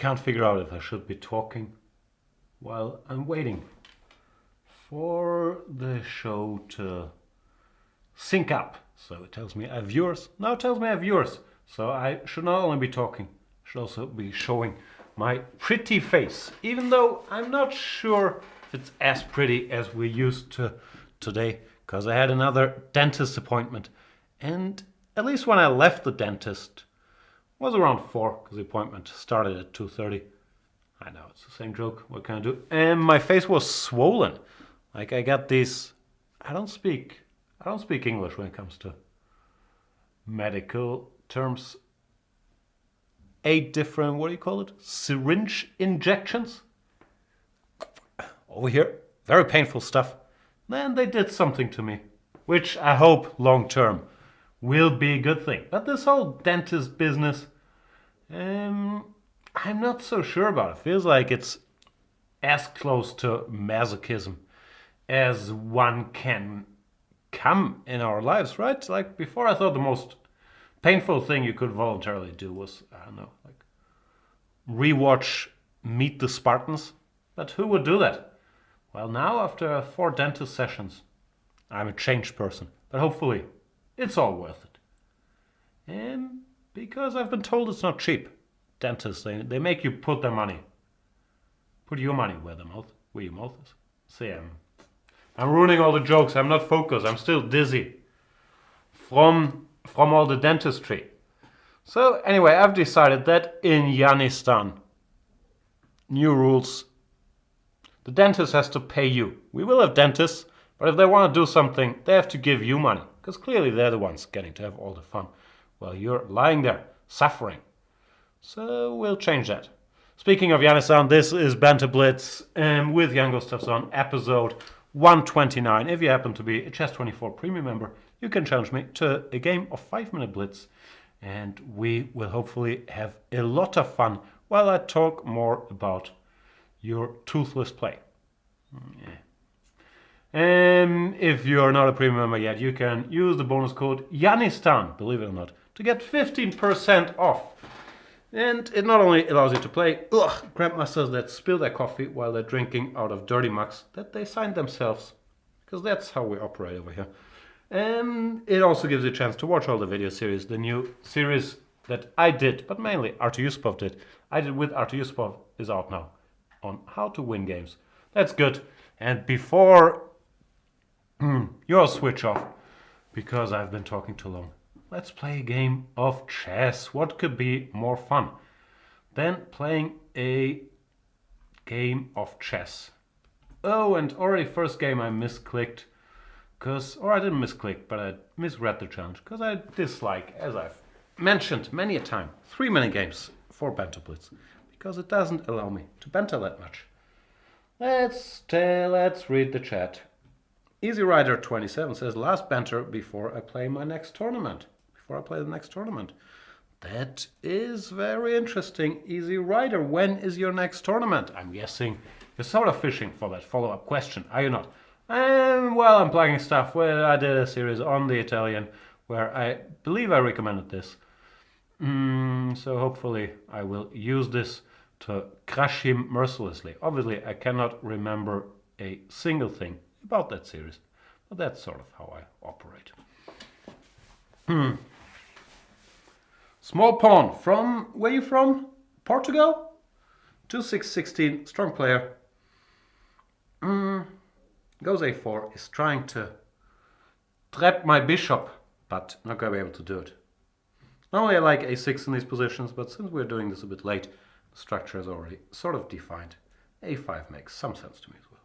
can't figure out if I should be talking while I'm waiting for the show to sync up. So it tells me I have viewers. Now it tells me I have viewers. So I should not only be talking, I should also be showing my pretty face. Even though I'm not sure if it's as pretty as we're used to today, because I had another dentist appointment. And at least when I left the dentist, it was around 4, because the appointment started at 2:30. I know, it's the same joke. What can I do? And my face was swollen. Like I got these... I don't speak English when it comes to medical terms. 8 different, what do you call it? Syringe injections? Over here. Very painful stuff. Then they did something to me, which I hope long term will be a good thing. But this whole dentist business, I'm not so sure about it. Feels like it's as close to masochism as one can come in our lives, right? Like before, I thought the most painful thing you could voluntarily do was, I don't know, like rewatch Meet the Spartans. But who would do that? Well, now after 4 dentist sessions, I'm a changed person. But hopefully, it's all worth it. And because I've been told it's not cheap. Dentists, they make you put their money. Put your money where your mouth is. See, I'm ruining all the jokes. I'm not focused. I'm still dizzy from all the dentistry. So anyway, I've decided that in Yanistan, new rules. The dentist has to pay you. We will have dentists, but if they want to do something, they have to give you money. Because clearly they're the ones getting to have all the fun while you're lying there, suffering. So we'll change that. Speaking of Yanistan, this is Banter Blitz with Jan Gustafsson, episode 129. If you happen to be a Chess24 premium member, you can challenge me to a game of 5-minute Blitz. And we will hopefully have a lot of fun while I talk more about your toothless play. If you're not a premium member yet, you can use the bonus code Yanistan, believe it or not, to get 15% off. And it not only allows you to play grandmasters that spill their coffee while they're drinking out of dirty mugs that they signed themselves, because that's how we operate over here. It also gives you a chance to watch all the video series, the new series that I did, but mainly Artur Yusupov did. I did with Artur Yusupov is out now on how to win games. That's good. And before you switch off, because I've been talking too long, let's play a game of chess. What could be more fun than playing a game of chess? Oh, and already first game I misclicked. Or I didn't misclick, but I misread the challenge. Because I dislike, as I've mentioned many a time, 3-minute games for Banter Blitz. Because it doesn't allow me to banter that much. Let's read the chat. Easy Rider 27 says, last banter before I play my next tournament. Before I play the next tournament. That is very interesting. Easy Rider, when is your next tournament? I'm guessing you're sort of fishing for that follow-up question, are you not? Well, I'm plugging stuff. Well, I did a series on the Italian where I believe I recommended this. So hopefully I will use this to crush him mercilessly. Obviously, I cannot remember a single thing about that series, but that's sort of how I operate. Small pawn from, where are you from? Portugal? 2-6-16, strong player. Goes a4, is trying to trap my bishop, but not going to be able to do it. Normally I like a6 in these positions, but since we're doing this a bit late, the structure is already sort of defined. a5 makes some sense to me as well.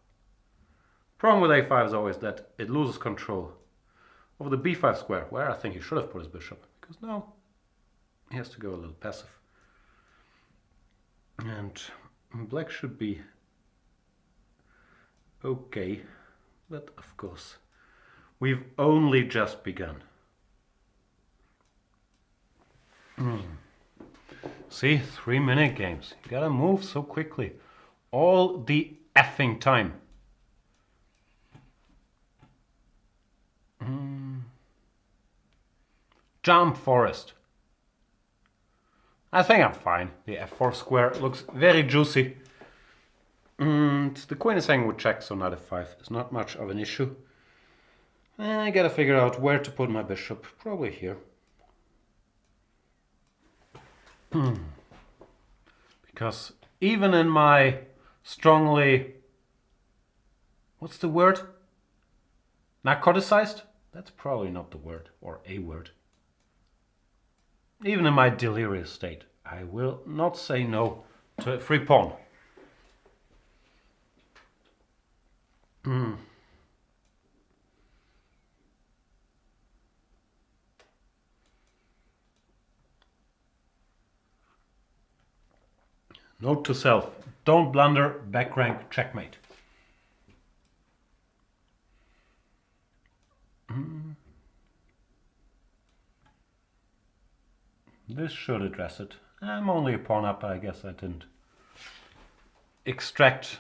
Problem with a5 is always that it loses control over the b5 square, where I think he should have put his bishop, because now he has to go a little passive. And black should be okay, but of course we've only just begun. See, 3-minute games. You gotta move so quickly. All the effing time. Jump Forest. I think I'm fine. The f4 square looks very juicy. And the queen is hanging with check, so knight f5 is not much of an issue. I gotta figure out where to put my bishop. Probably here. Because even in my strongly... What's the word? Narcoticized? That's probably not the word, or a word. Even in my delirious state, I will not say no to a free pawn. Note to self, don't blunder, back rank, checkmate. This should address it. I'm only a pawn up, I guess I didn't extract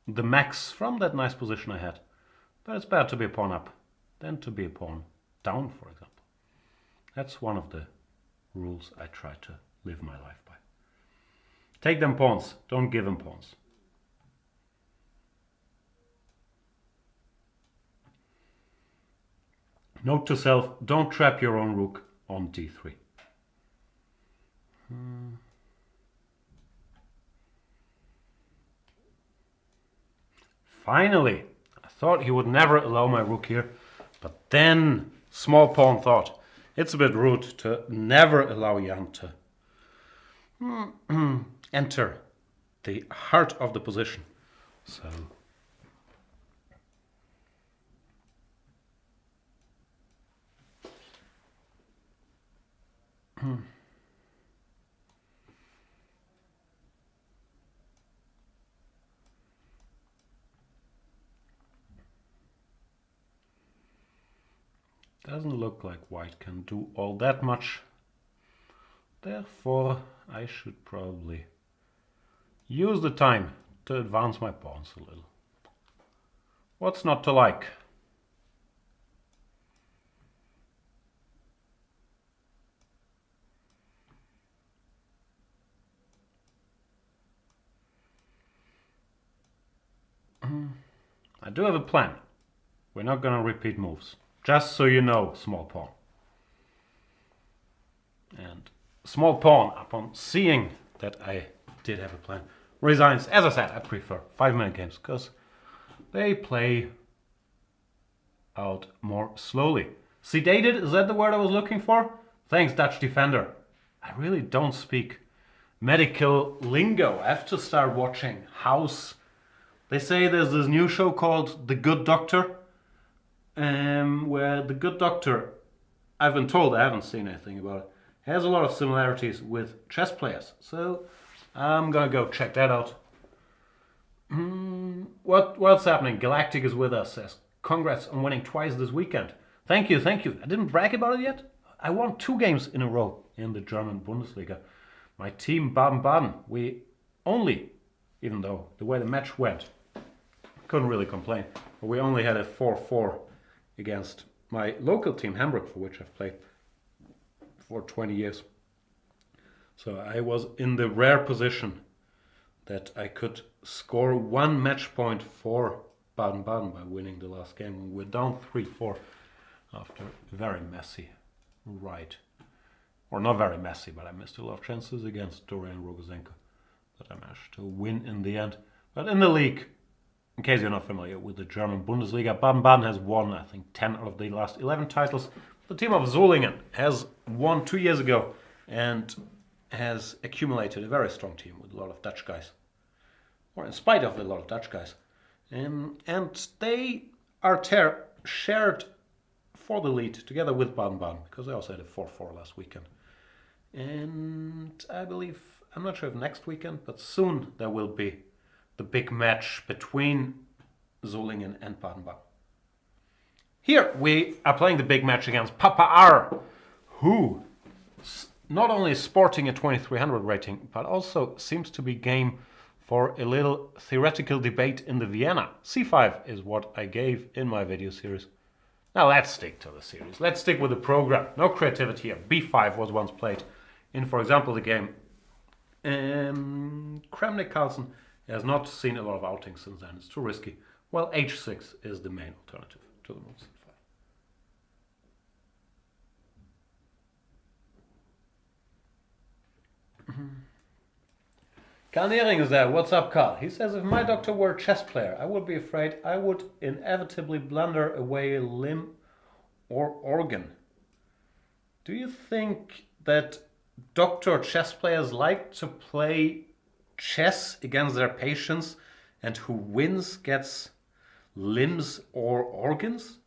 the max from that nice position I had. But it's better to be a pawn up than to be a pawn down, for example. That's one of the rules I try to live my life by. Take them pawns, don't give them pawns. Note to self, don't trap your own rook on d3. Finally, I thought he would never allow my rook here, but then small pawn thought, it's a bit rude to never allow Jan to enter the heart of the position. So doesn't look like white can do all that much. Therefore, I should probably use the time to advance my pawns a little. What's not to like? I do have a plan. We're not going to repeat moves. Just so you know, small pawn. And small pawn, upon seeing that I did have a plan, resigns. As I said, I prefer 5-minute games because they play out more slowly. Sedated, is that the word I was looking for? Thanks, Dutch defender. I really don't speak medical lingo. I have to start watching House. They say there's this new show called The Good Doctor, where the good doctor, I've been told, I haven't seen anything about it, has a lot of similarities with chess players. So I'm gonna go check that out. What's happening? Galactic is with us, says, congrats on winning twice this weekend. Thank you, thank you. I didn't brag about it yet. I won 2 games in a row in the German Bundesliga. My team, Baden-Baden, we only, even though the way the match went, couldn't really complain, but we only had a 4-4 against my local team, Hamburg, for which I've played for 20 years. So I was in the rare position that I could score 1 match point for Baden-Baden by winning the last game. We're down 3-4 after a very messy ride. Or not very messy, but I missed a lot of chances against Dorian Rogozenko that I managed to win in the end. But in the league, in case you're not familiar with the German Bundesliga, Baden-Baden has won, I think, 10 of the last 11 titles. The team of Solingen has won 2 years ago and has accumulated a very strong team with a lot of Dutch guys. Or in spite of a lot of Dutch guys. And they are shared for the lead together with Baden-Baden, because they also had a 4-4 last weekend. And I believe, I'm not sure if next weekend, but soon there will be the big match between Solingen and Baden-Baden. Here we are playing the big match against Papa R, who not only is sporting a 2300 rating, but also seems to be game for a little theoretical debate in the Vienna. C5 is what I gave in my video series. Now let's stick to the series. Let's stick with the program. No creativity here. B5 was once played In, for example, the game Kramnik Carlsen has not seen a lot of outings since then. It's too risky. Well, h6 is the main alternative to the move c5. Carl Nering is there. What's up, Carl? He says, if my doctor were a chess player, I would be afraid I would inevitably blunder away a limb or organ. Do you think that doctor chess players like to play chess against their patients, and who wins gets limbs or organs?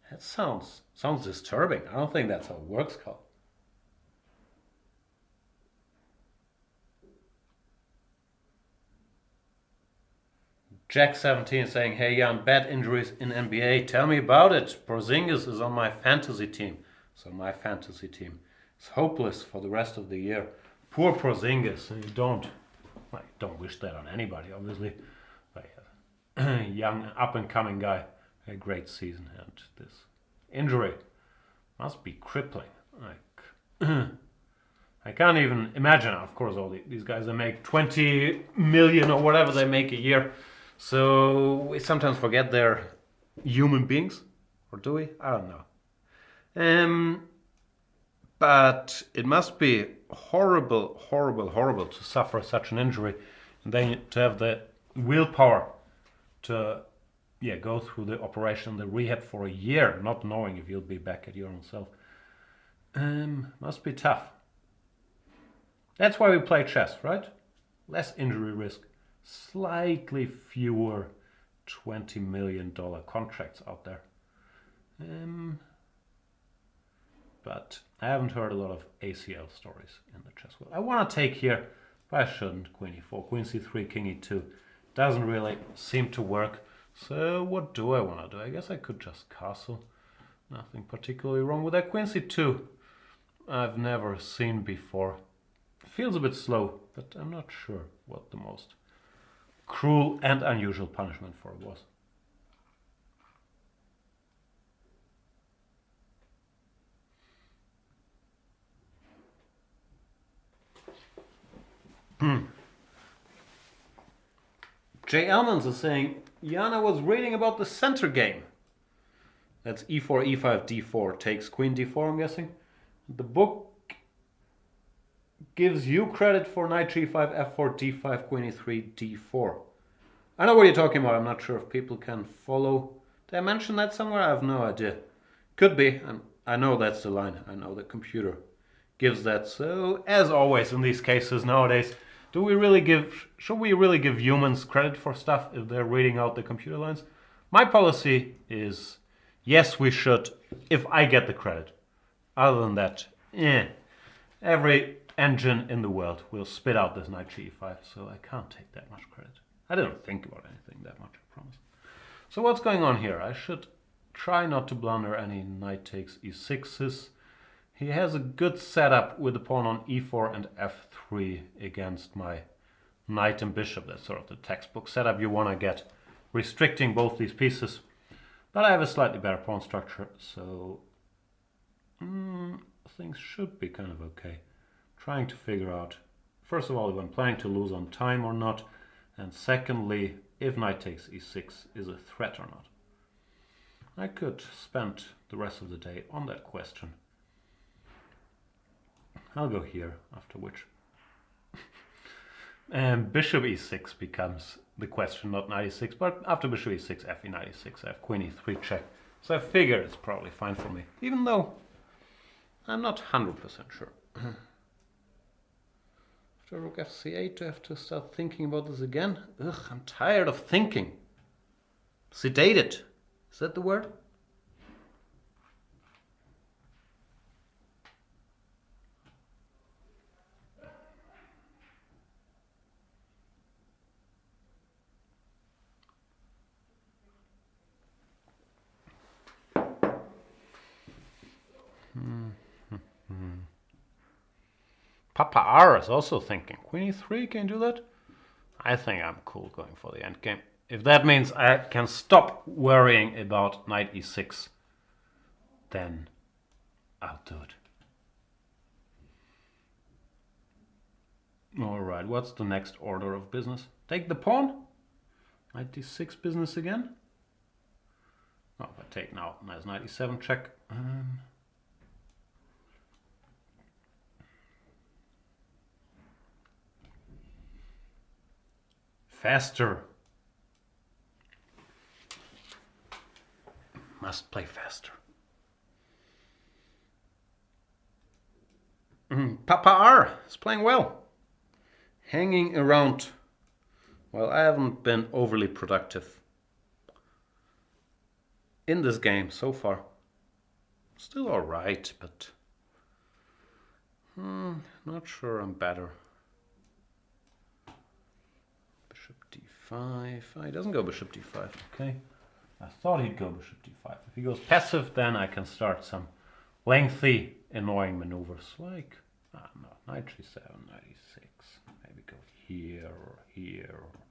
That sounds disturbing. I don't think that's how it works, Carl. Jack17 saying, hey Jan, bad injuries in NBA. Tell me about it. Porzingis is on my fantasy team. So my fantasy team is hopeless for the rest of the year. Poor Porzingis. You don't wish that on anybody, obviously. But yeah, young, up-and-coming guy. A great season. And this injury must be crippling. I can't even imagine, of course, all these guys, they make 20 million or whatever they make a year. So we sometimes forget they're human beings. Or do we? I don't know. But it must be horrible, horrible, horrible to suffer such an injury and then to have the willpower to go through the operation, the rehab for a year, not knowing if you'll be back at your own self. Must be tough. That's why we play chess, right? Less injury risk, slightly fewer $20 million contracts out there. But I haven't heard a lot of ACL stories in the chess world. I want to take here, but I shouldn't. Queen e4, queen c3, king e2. Doesn't really seem to work. So what do I want to do? I guess I could just castle. Nothing particularly wrong with that. Queen c2 I've never seen before. Feels a bit slow, but I'm not sure what the most cruel and unusual punishment for it was. Jay Elmans is saying, Jana was reading about the center game. That's e4, e5, d4, takes queen d4, I'm guessing. The book gives you credit for knight g5, f4, d5, queen e3, d4. I know what you're talking about. I'm not sure if people can follow. Did I mention that somewhere? I have no idea. Could be. I know that's the line. I know the computer gives that. So, as always in these cases nowadays, should we really give humans credit for stuff if they're reading out the computer lines? My policy is, yes, we should, if I get the credit. Other than that, every engine in the world will spit out this knight g5, so I can't take that much credit. I didn't think about anything that much, I promise. So what's going on here? I should try not to blunder any knight takes e6s. He has a good setup with the pawn on e4 and f3 against my knight and bishop. That's sort of the textbook setup you want to get, restricting both these pieces. But I have a slightly better pawn structure, so things should be kind of okay. Trying to figure out, first of all, if I'm planning to lose on time or not, and secondly, if knight takes e6 is a threat or not. I could spend the rest of the day on that question. I'll go here, after which bishop e6 becomes the question, not knight e6, but after bishop e6, f e knight e6, I have queen e3 check. So I figure it's probably fine for me, even though I'm not 100% sure. After rook fc8, do I have to start thinking about this again? Ugh, I'm tired of thinking. Sedated. Is that the word? Papa R is also thinking, queen e3, can you do that? I think I'm cool going for the endgame. If that means I can stop worrying about knight e6, then I'll do it. Alright, what's the next order of business? Take the pawn. 96 business again. Oh, if I take now, nice 97 check. Faster. Must play faster. Papa R is playing well. Hanging around. Well, I haven't been overly productive in this game so far. Still alright, but not sure I'm better. Bishop d5. Oh, he doesn't go bishop d5. Okay. I thought he'd go bishop d5. If he goes passive, then I can start some lengthy, annoying maneuvers like, I don't know, knight g7, 96. Maybe go here or here or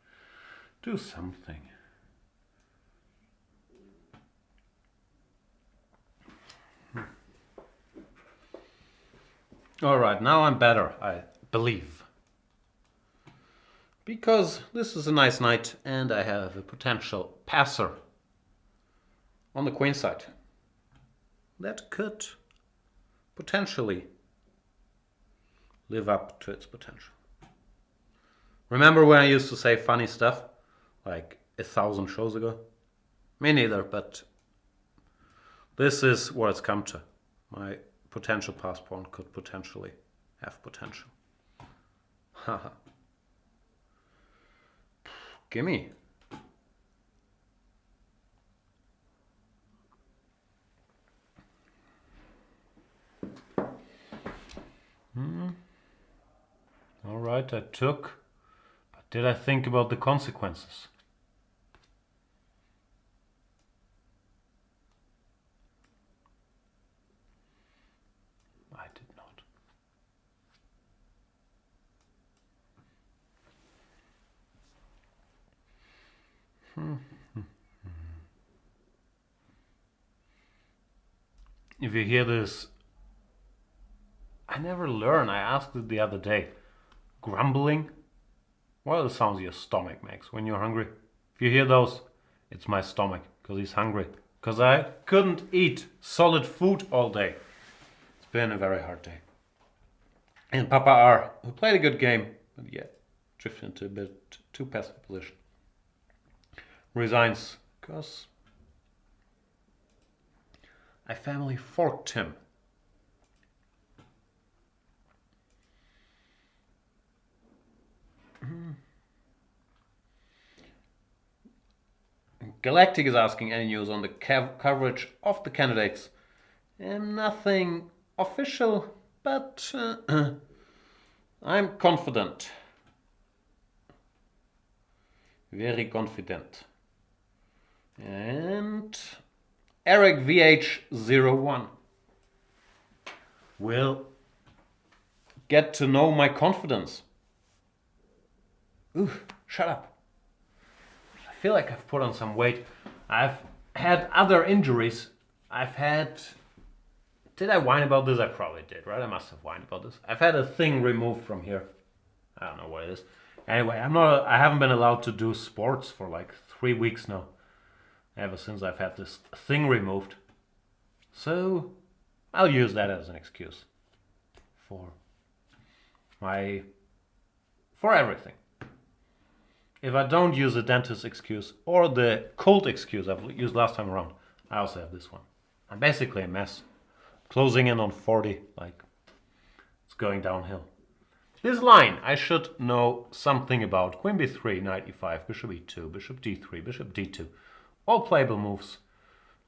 do something. Alright, now I'm better, I believe. Because this is a nice knight and I have a potential passer on the queen side. That could potentially live up to its potential. Remember when I used to say funny stuff like 1,000 shows ago? Me neither, but this is what it's come to. My potential pass pawn could potentially have potential. Haha. Gimme. Alright, I took, but did I think about the consequences? I did not. If you hear this, I never learn. I asked it the other day. Grumbling? What are the sounds your stomach makes when you're hungry? If you hear those, it's my stomach, because he's hungry. Because I couldn't eat solid food all day. It's been a very hard day. And Papa R, who played a good game, but yeah, drifted into a bit too passive position, resigns because I family forked him. Galactic is asking any news on the coverage of the candidates. Nothing official, but I'm confident. Very confident. And Eric VH01 will get to know my confidence. Ooh, shut up. I feel like I've put on some weight. I've had other injuries. Did I whine about this? I probably did, right? I must have whined about this. I've had a thing removed from here. I don't know what it is. Anyway, I haven't been allowed to do sports for like 3 weeks now. Ever since I've had this thing removed. So I'll use that as an excuse for everything. If I don't use the dentist excuse or the cold excuse I've used last time around, I also have this one. I'm basically a mess. Closing in on 40, like it's going downhill. This line I should know something about. Queen b3, knight e5, bishop e2, bishop d3, bishop d2. All playable moves.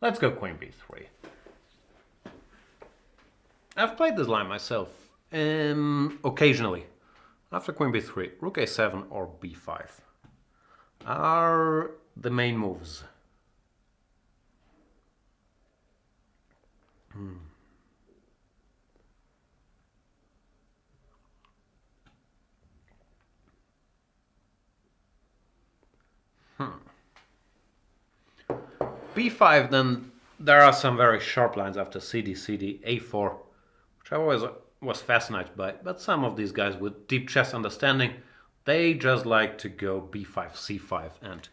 Let's go queen b3. I've played this line myself occasionally. After queen b3, rook a7 or b5 are the main moves. b5, then there are some very sharp lines after cd, cd, a4, which I always was fascinated by. But some of these guys with deep chess understanding, they just like to go b5, c5 and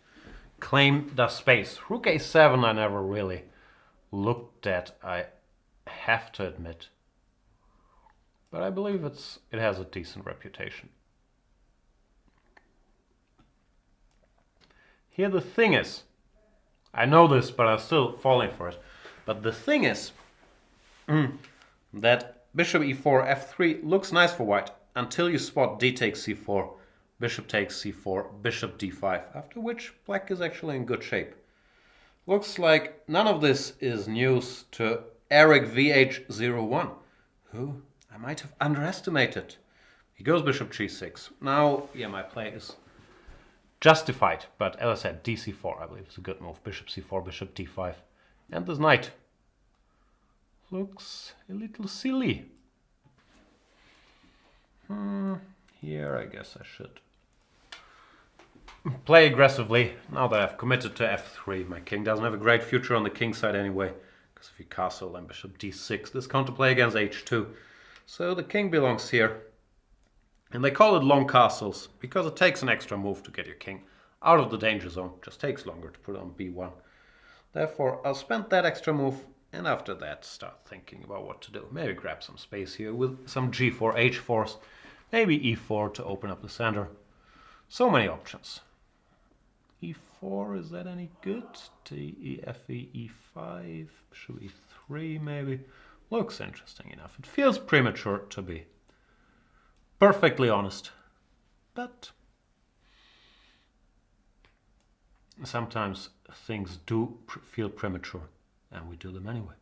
claim the space. Rook a7 I never really looked at, I have to admit. But I believe it has a decent reputation. Here the thing is, I know this, but I'm still falling for it. But the thing is that bishop e4, f3 looks nice for white until you spot d takes c4, bishop takes c4, bishop d5, after which black is actually in good shape. Looks like none of this is news to Eric VH01, who I might have underestimated. He goes bishop g6. Now, yeah, my play is justified, but as I said, dc4 I believe is a good move. Bishop c4, bishop d5, and this knight looks a little silly. Here I guess I should play aggressively. Now that I've committed to f3, my king doesn't have a great future on the king side anyway, because if you castle then bishop d6, this counterplay against h2. So the king belongs here. And they call it long castles because it takes an extra move to get your king out of the danger zone. Just takes longer to put it on b1. Therefore, I'll spend that extra move and after that start thinking about what to do. Maybe grab some space here with some g4, h4s, maybe e4 to open up the center. So many options. e4, is that any good? D, e, f, e, e5, bishop e3 maybe. Looks interesting enough. It feels premature to be perfectly honest, but sometimes things do feel premature and we do them anyway.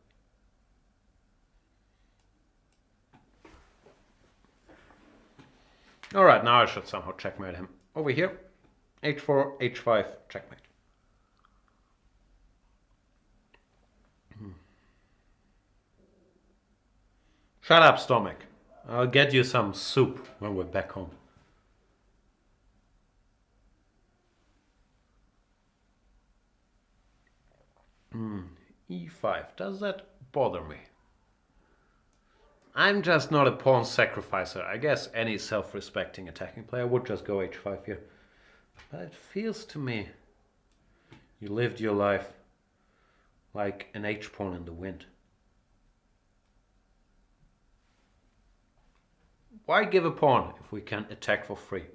Alright, now I should somehow checkmate him. Over here, h4, h5, checkmate. Shut up, stomach. I'll get you some soup when we're back home. e5, does that bother me? I'm just not a pawn sacrificer. I guess any self-respecting attacking player would just go h5 here. But it feels to me you lived your life like an h-pawn in the wind. Why give a pawn if we can attack for free?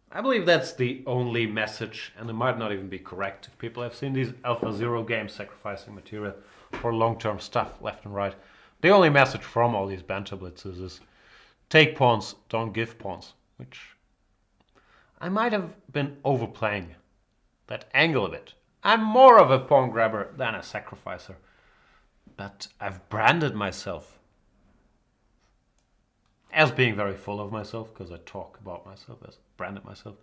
I believe that's the only message, and it might not even be correct. If people have seen these Alpha Zero games sacrificing material for long-term stuff left and right, the only message from all these Banter Blitzes is take pawns, don't give pawns, which I might have been overplaying that angle a bit. I'm more of a pawn grabber than a sacrificer, but I've branded myself as being very full of myself, because I talk about myself as branded myself,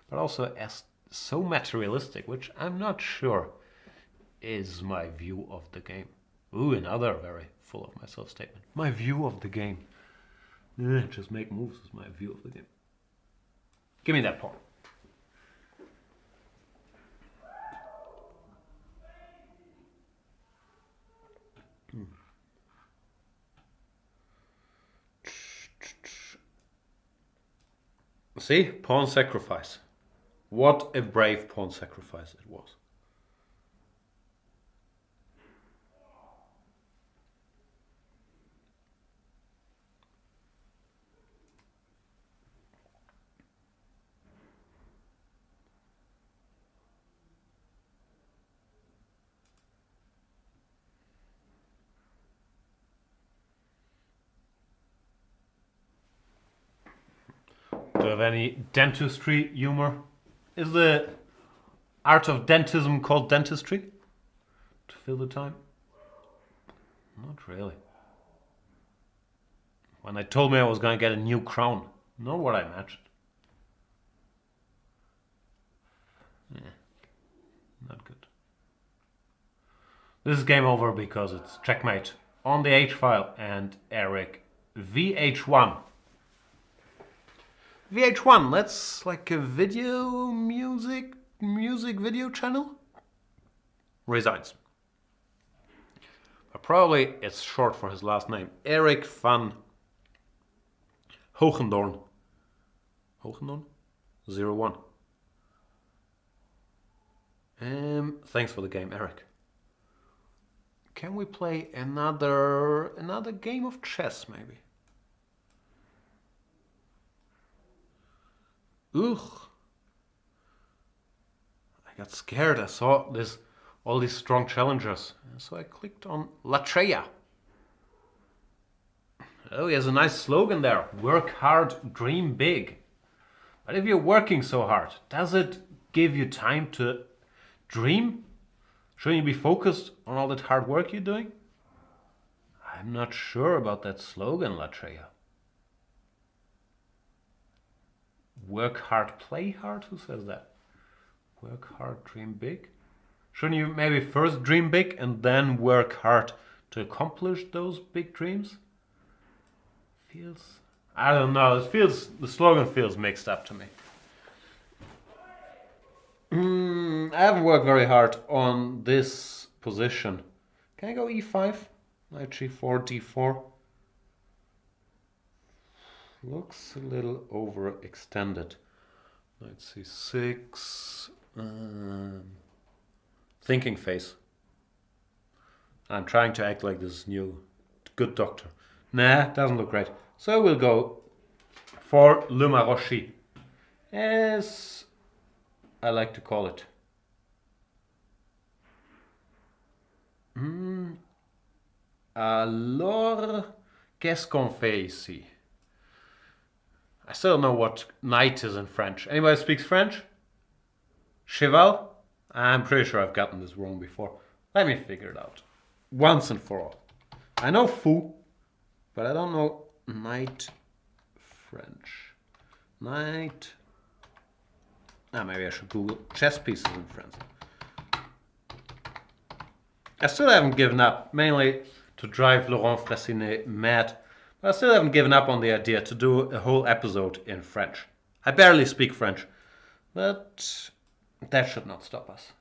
but also as so materialistic, which I'm not sure is my view of the game. Ooh, another very full of myself statement. My view of the game. Just make moves is my view of the game. Give me that pawn. See, pawn sacrifice. What a brave pawn sacrifice it was. Do you have any dentistry humor? Is the art of dentism called dentistry? To fill the time? Not really. When they told me I was going to get a new crown, not what I imagined. Yeah, not good. This is game over because it's checkmate on the H-file and Eric VH1. VH1, that's like a video music video channel? Resigns. Probably it's short for his last name. Erik van Hogendoorn. Hogendoorn? 0-1. Thanks for the game, Eric. Can we play another game of chess, maybe? Ugh. I got scared. I saw all these strong challengers. So I clicked on Latreia. Oh, he has a nice slogan there. Work hard, dream big. But if you're working so hard, does it give you time to dream? Shouldn't you be focused on all that hard work you're doing? I'm not sure about that slogan, Latreia. Work hard, play hard? Who says that? Work hard, dream big? Shouldn't you maybe first dream big and then work hard to accomplish those big dreams? I don't know, the slogan feels mixed up to me. I haven't worked very hard on this position. Can I go e5? Knight g4, d4. Looks a little overextended. Knight c6. Thinking phase. I'm trying to act like this new good doctor. Nah, doesn't look great. So we'll go for Le Marochi, as I like to call it. Alors, qu'est-ce qu'on fait ici? I still don't know what knight is in French. Anybody speaks French? Cheval? I'm pretty sure I've gotten this wrong before. Let me figure it out. Once and for all. I know fou, but I don't know knight French. Knight. Maybe I should Google chess pieces in French. I still haven't given up, mainly to drive Laurent Fressinet mad, but I still haven't given up on the idea to do a whole episode in French. I barely speak French, but that should not stop us.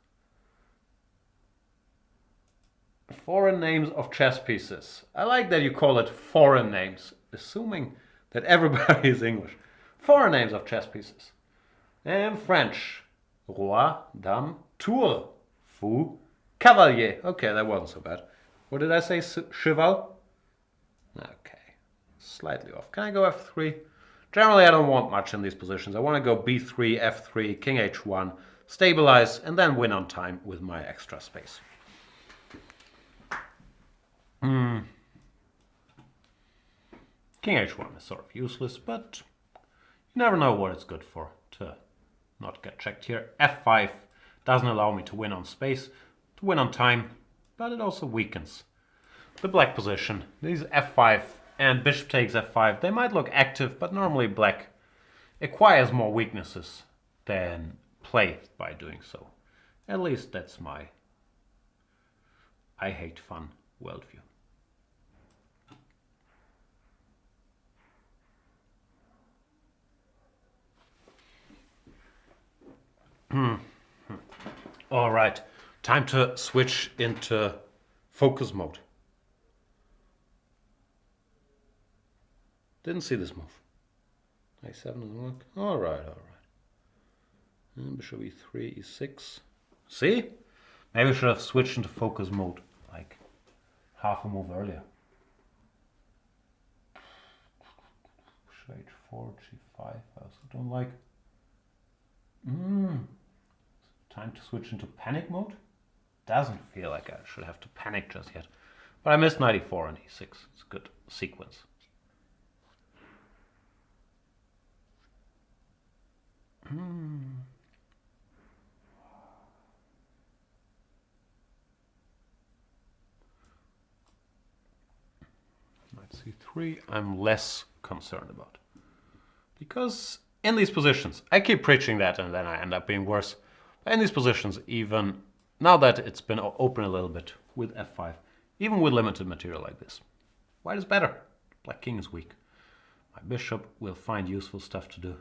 Foreign names of chess pieces. I like that you call it foreign names, assuming that everybody is English. Foreign names of chess pieces. And French. Roi, dame, tour, fou, cavalier. Okay, that wasn't so bad. What did I say? Cheval? Okay, slightly off. Can I go f3? Generally, I don't want much in these positions. I want to go b3, f3, king h1, stabilize, and then win on time with my extra space. King h1 is sort of useless, but you never know what it's good for to not get checked here. f5 doesn't allow me to win on space, to win on time, but it also weakens the black position. These f5 and bishop takes f5, they might look active, but normally black acquires more weaknesses than play by doing so. At least that's my I hate fun worldview. All right, time to switch into focus mode. Didn't see this move. A7 doesn't work. All right. And bishop e3, e6. See? Maybe I should have switched into focus mode like half a move earlier. Bishop h4, g5. I also don't like. Time to switch into panic mode. Doesn't feel like I should have to panic just yet. But I missed knight e4 and e6. It's a good sequence. Knight c3 I'm less concerned about. Because in these positions, I keep preaching that and then I end up being worse. But in these positions, even now that it's been open a little bit with f5, even with limited material like this, white is better. Black king is weak. My bishop will find useful stuff to do.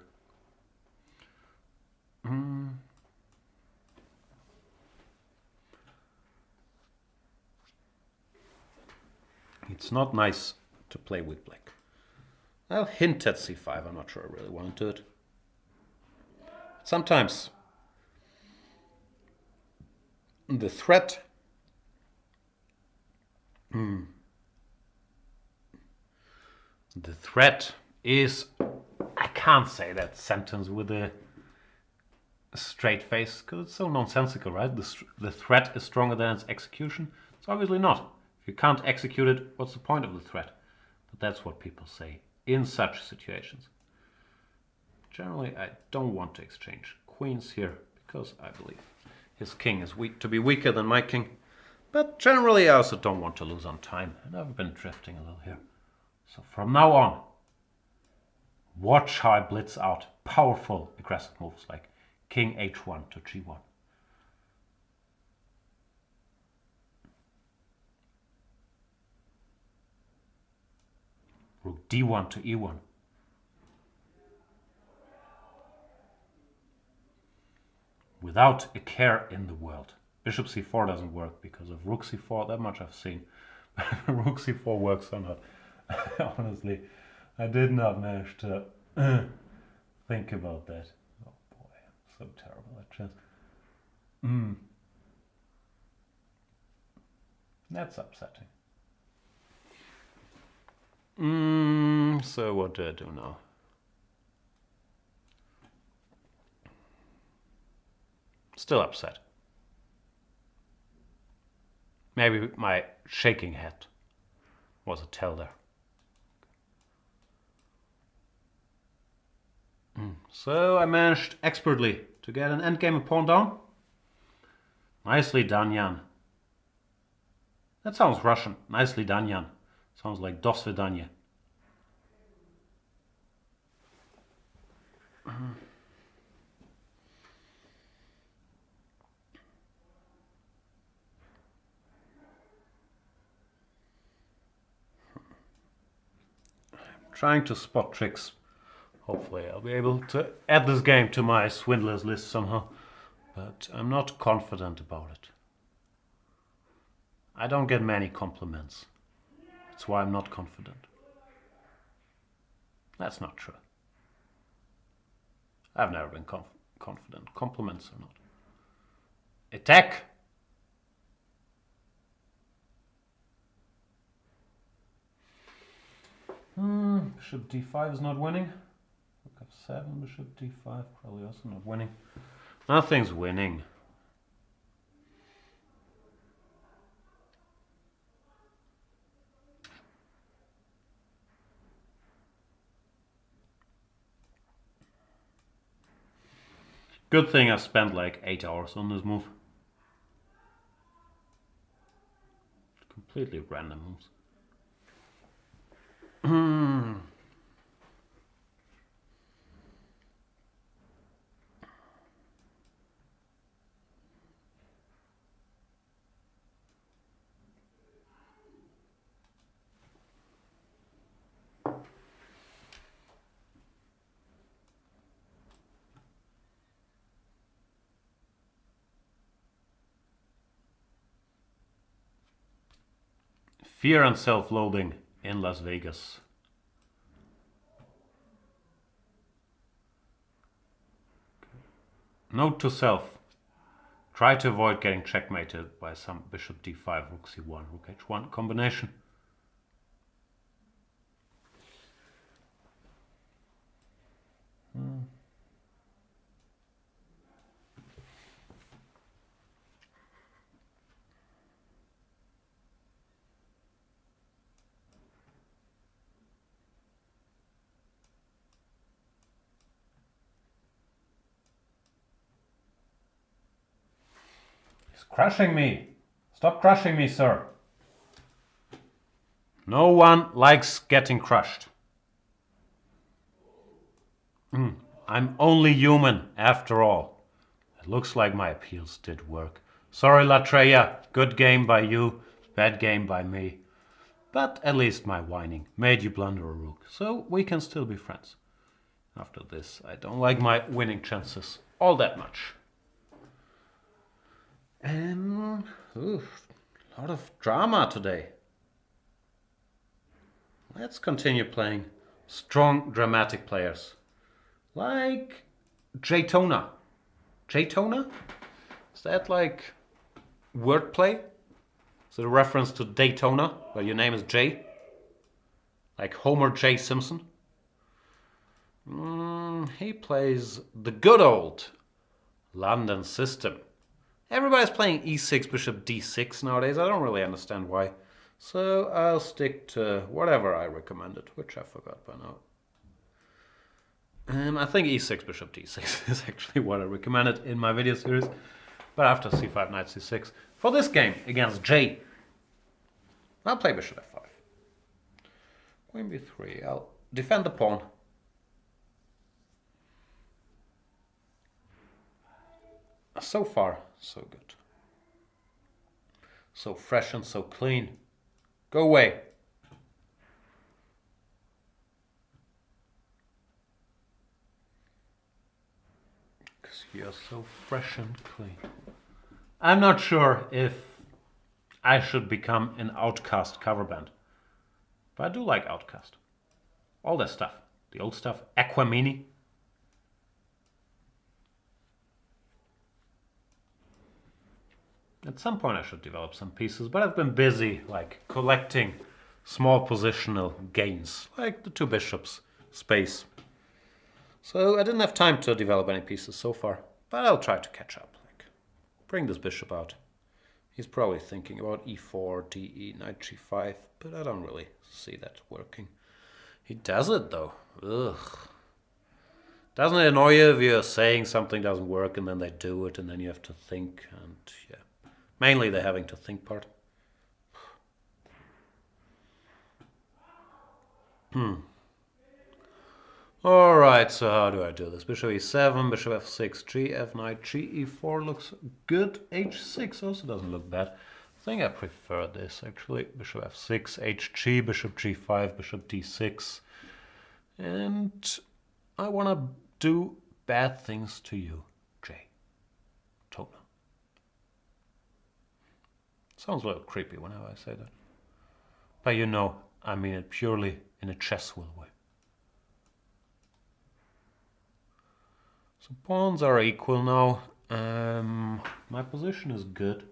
It's not nice to play with black. I'll hint at c5. I'm not sure I really want to do it. Sometimes the threat the threat is, I can't say that sentence with a straight face because it's so nonsensical, right? The threat is stronger than its execution. It's obviously not. If you can't execute it, what's the point of the threat? But that's what people say in such situations. Generally, I don't want to exchange queens here because I believe his king is weak to be weaker than my king. But generally, I also don't want to lose on time. And I've been drifting a little here. So from now on, watch how I blitz out powerful aggressive moves like king h1 to g1. Rook d1 to e1. Without a care in the world. Bishop c4 doesn't work because of rook c4, that much I've seen. Rook c4 works or not. Honestly, I did not manage to think about that. Oh boy, I'm so terrible at chess. That's upsetting. So what do I do now? Still upset. Maybe my shaking head was a tell there. So I managed expertly to get an endgame pawn down. Nicely done, Jan. That sounds Russian. Nicely done, Jan. Sounds like Do svidaniya. Trying to spot tricks. Hopefully I'll be able to add this game to my swindlers list somehow. But I'm not confident about it. I don't get many compliments. That's why I'm not confident. That's not true. I've never been confident. Compliments or not. Attack! Bishop d5 is not winning. Rook f7, bishop d5, probably also not winning. Nothing's winning. Good thing I spent like 8 hours on this move. Completely random moves. Fear and self-loathing in Las Vegas. Note to self. Try to avoid getting checkmated by some bishop d5, rook c1, rook h1 combination. He's crushing me. Stop crushing me, sir. No one likes getting crushed. I'm only human, after all. It looks like my appeals did work. Sorry, Latreya. Good game by you, bad game by me. But at least my whining made you blunder a rook, so we can still be friends. After this, I don't like my winning chances all that much. A lot of drama today. let's continue playing strong, dramatic players. Like Jaytona. Jaytona? Is that like wordplay? Is it a reference to Daytona, where your name is Jay? Like Homer J. Simpson? He plays the good old London system. Everybody's playing e6, bishop d6 nowadays. I don't really understand why. So I'll stick to whatever I recommended, which I forgot by now. I think e6, bishop d6 is actually what I recommended in my video series. But after c5, knight c6. For this game against Jay, I'll play bishop f5. Queen b3. I'll defend the pawn. So far, so good. So fresh and so clean. Go away. Because you're so fresh and clean. I'm not sure if I should become an Outcast cover band. But I do like Outcast. All that stuff. The old stuff. Aquamini. At some point I should develop some pieces, but I've been busy like collecting small positional gains, like the two bishops space. So I didn't have time to develop any pieces so far, but I'll try to catch up. Like bring this bishop out. He's probably thinking about e4, de, knight g5, but I don't really see that working. He does it though. Ugh. Doesn't it annoy you if you're saying something doesn't work and then they do it and then you have to think and yeah. Mainly the having to think part. Alright, so how do I do this? Bishop e7, bishop f6, g, f knight, g e4 looks good. h6 also doesn't look bad. I think I prefer this actually. Bishop f6, hg, bishop g5, bishop d6. And I want to do bad things to you, Jay. Tona. Sounds a little creepy whenever I say that. But you know, I mean it purely in a chesswill way. So pawns are equal now. My position is good.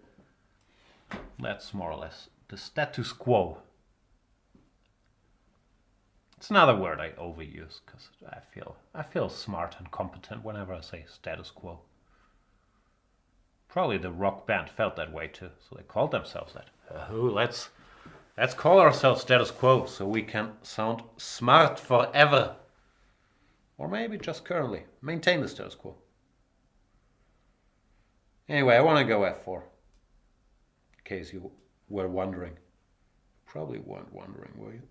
That's more or less the status quo. It's another word I overuse because I feel smart and competent whenever I say status quo. Probably the rock band felt that way too, so they called themselves that. Let's call ourselves status quo so we can sound smart forever. Or maybe just currently. Maintain the status quo. Anyway, I want to go f4. In case you were wondering. Probably weren't wondering, were you?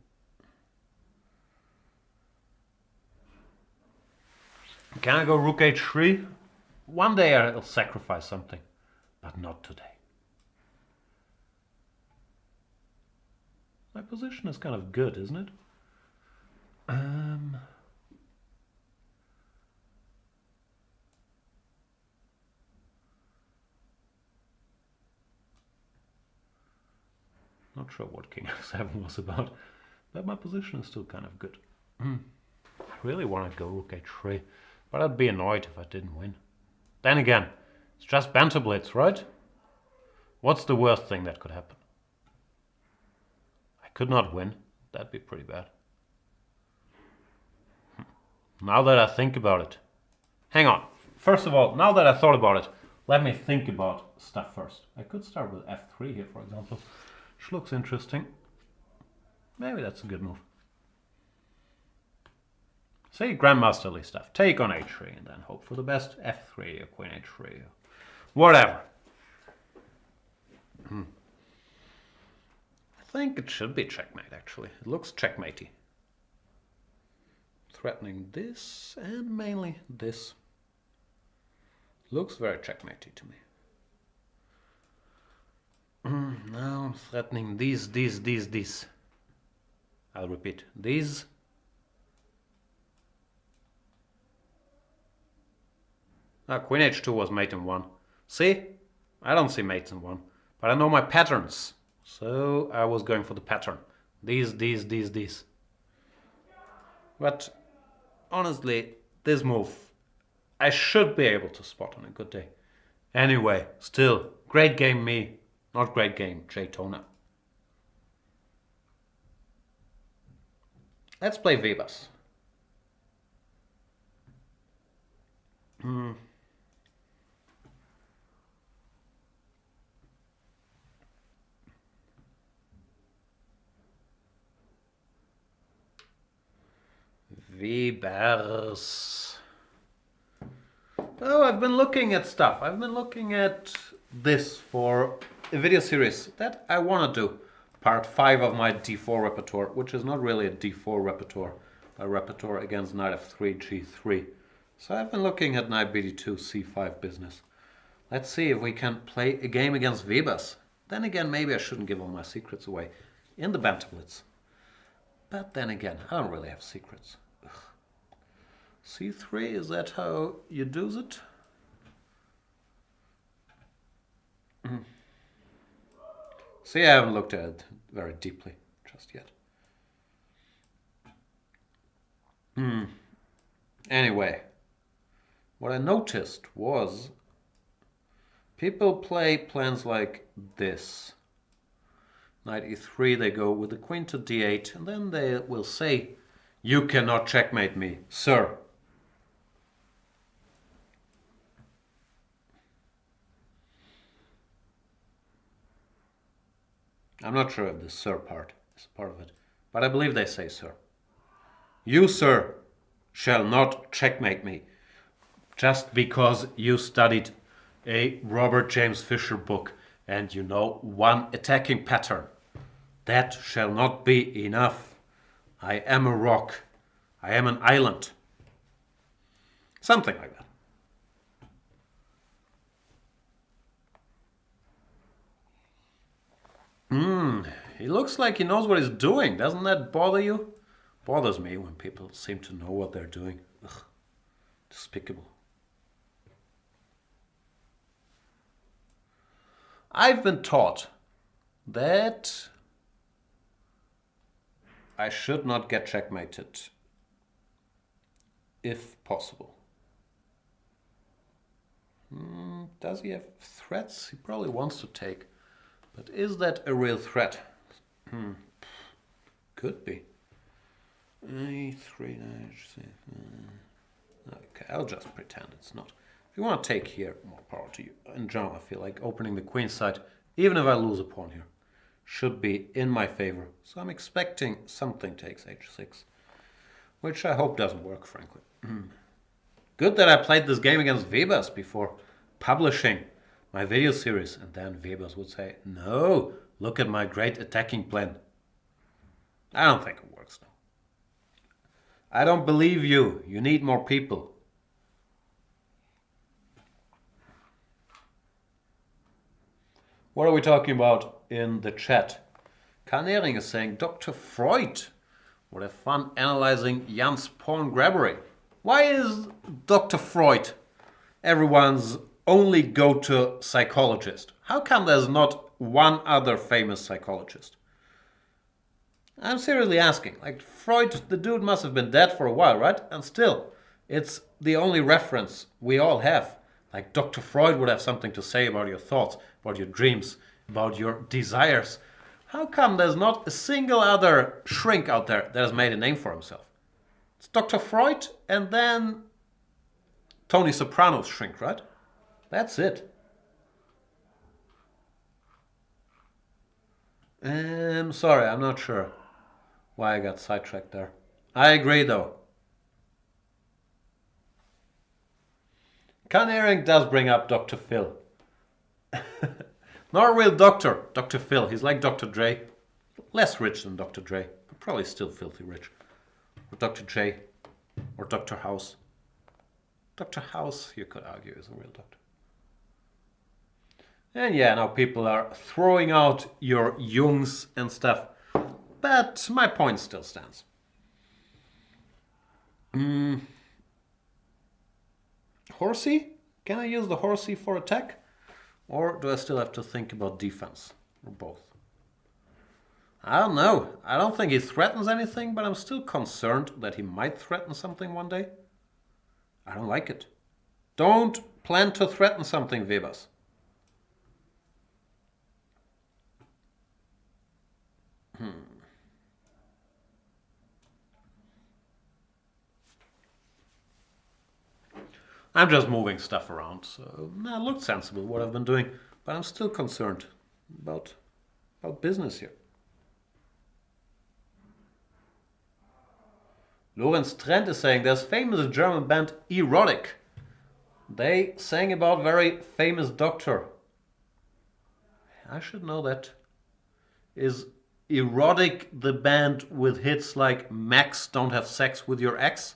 Can I go rook h3? One day I'll sacrifice something. But not today. My position is kind of good, isn't it? Not sure what king f7 was about, but my position is still kind of good. I really want to go rook h3, but I'd be annoyed if I didn't win. Then again, it's just Banter Blitz, right? What's the worst thing that could happen? I could not win. That'd be pretty bad. Now that I think about it. Hang on. First of all, now that I thought about it, let me think about stuff first. I could start with f3 here, for example, which looks interesting. Maybe that's a good move. Say grandmasterly stuff. Take on h3 and then hope for the best. f3 or queen h3 or whatever. I think it should be checkmate actually. It looks checkmatey. Threatening this and mainly this. Looks very checkmatey to me. Now I'm threatening these. I'll repeat. These. Queen h2 was mate in 1. See? I don't see mates in 1. But I know my patterns. So I was going for the pattern. These. But honestly, this move I should be able to spot on a good day. Anyway, still, great game me, not great game J Toner. Let's play Vebas. Webers. Oh, I've been looking at stuff. I've been looking at this for a video series that I want to do. Part 5 of my d4 repertoire, which is not really a d4 repertoire, a repertoire against knight f3, g3. So I've been looking at knight bd2, c5 business. Let's see if we can play a game against Webers. Then again, maybe I shouldn't give all my secrets away in the Banter Blitz. But then again, I don't really have secrets. Ugh. c3, is that how you do it? See, I haven't looked at it very deeply just yet. Anyway, what I noticed was people play plans like this. Knight e3, they go with the queen to d8, and then they will say, "You cannot checkmate me, sir." I'm not sure if the sir part is part of it, but I believe they say sir. "You, sir, shall not checkmate me just because you studied a Robert James Fisher book and you know one attacking pattern. That shall not be enough. I am a rock. I am an island." Something like that. He looks like he knows what he's doing. Doesn't that bother you? Bothers me when people seem to know what they're doing. Ugh, despicable. I've been taught that I should not get checkmated if possible. Does he have threats? He probably wants to take. But is that a real threat? Could be. A3. Okay, I'll just pretend it's not. If you want to take here, more power to you. In general, I feel like opening the queen side, even if I lose a pawn here, should be in my favor. So I'm expecting something takes h6, which I hope doesn't work, frankly. Good that I played this game against Webers before publishing my video series, and then Webers would say, "No, look at my great attacking plan." I don't think it works, though. I don't believe you. You need more people. What are we talking about in the chat? Karnering is saying, "Dr. Freud would have fun analyzing Jan's pawn grabbery." Why is Dr. Freud everyone's only go-to psychologist? How come there's not one other famous psychologist? I'm seriously asking. Like, Freud, the dude must have been dead for a while, right? And still, it's the only reference we all have. Like, Dr. Freud would have something to say about your thoughts, about your dreams, about your desires. How come there's not a single other shrink out there that has made a name for himself? It's Dr. Freud and then Tony Soprano's shrink, right? That's it. Sorry, I'm not sure why I got sidetracked there. I agree, though. Karnering does bring up Dr. Phil. Not a real doctor, Dr. Phil. He's like Dr. Dre. Less rich than Dr. Dre, but probably still filthy rich. Or Dr. J. Or Dr. House. Dr. House, you could argue, is a real doctor. And yeah, now people are throwing out your Jungs and stuff. But my point still stands. Horsey? Can I use the horsey for attack? Or do I still have to think about defense? Or both? I don't know. I don't think he threatens anything, but I'm still concerned that he might threaten something one day. I don't like it. Don't plan to threaten something, Webers. I'm just moving stuff around, so it looked sensible what I've been doing, but I'm still concerned about business here. Lorenz Trent is saying there's famous German band Erotic. They sang about very famous doctor. I should know that. Is Erotic the band with hits like Max Don't Have Sex With Your Ex?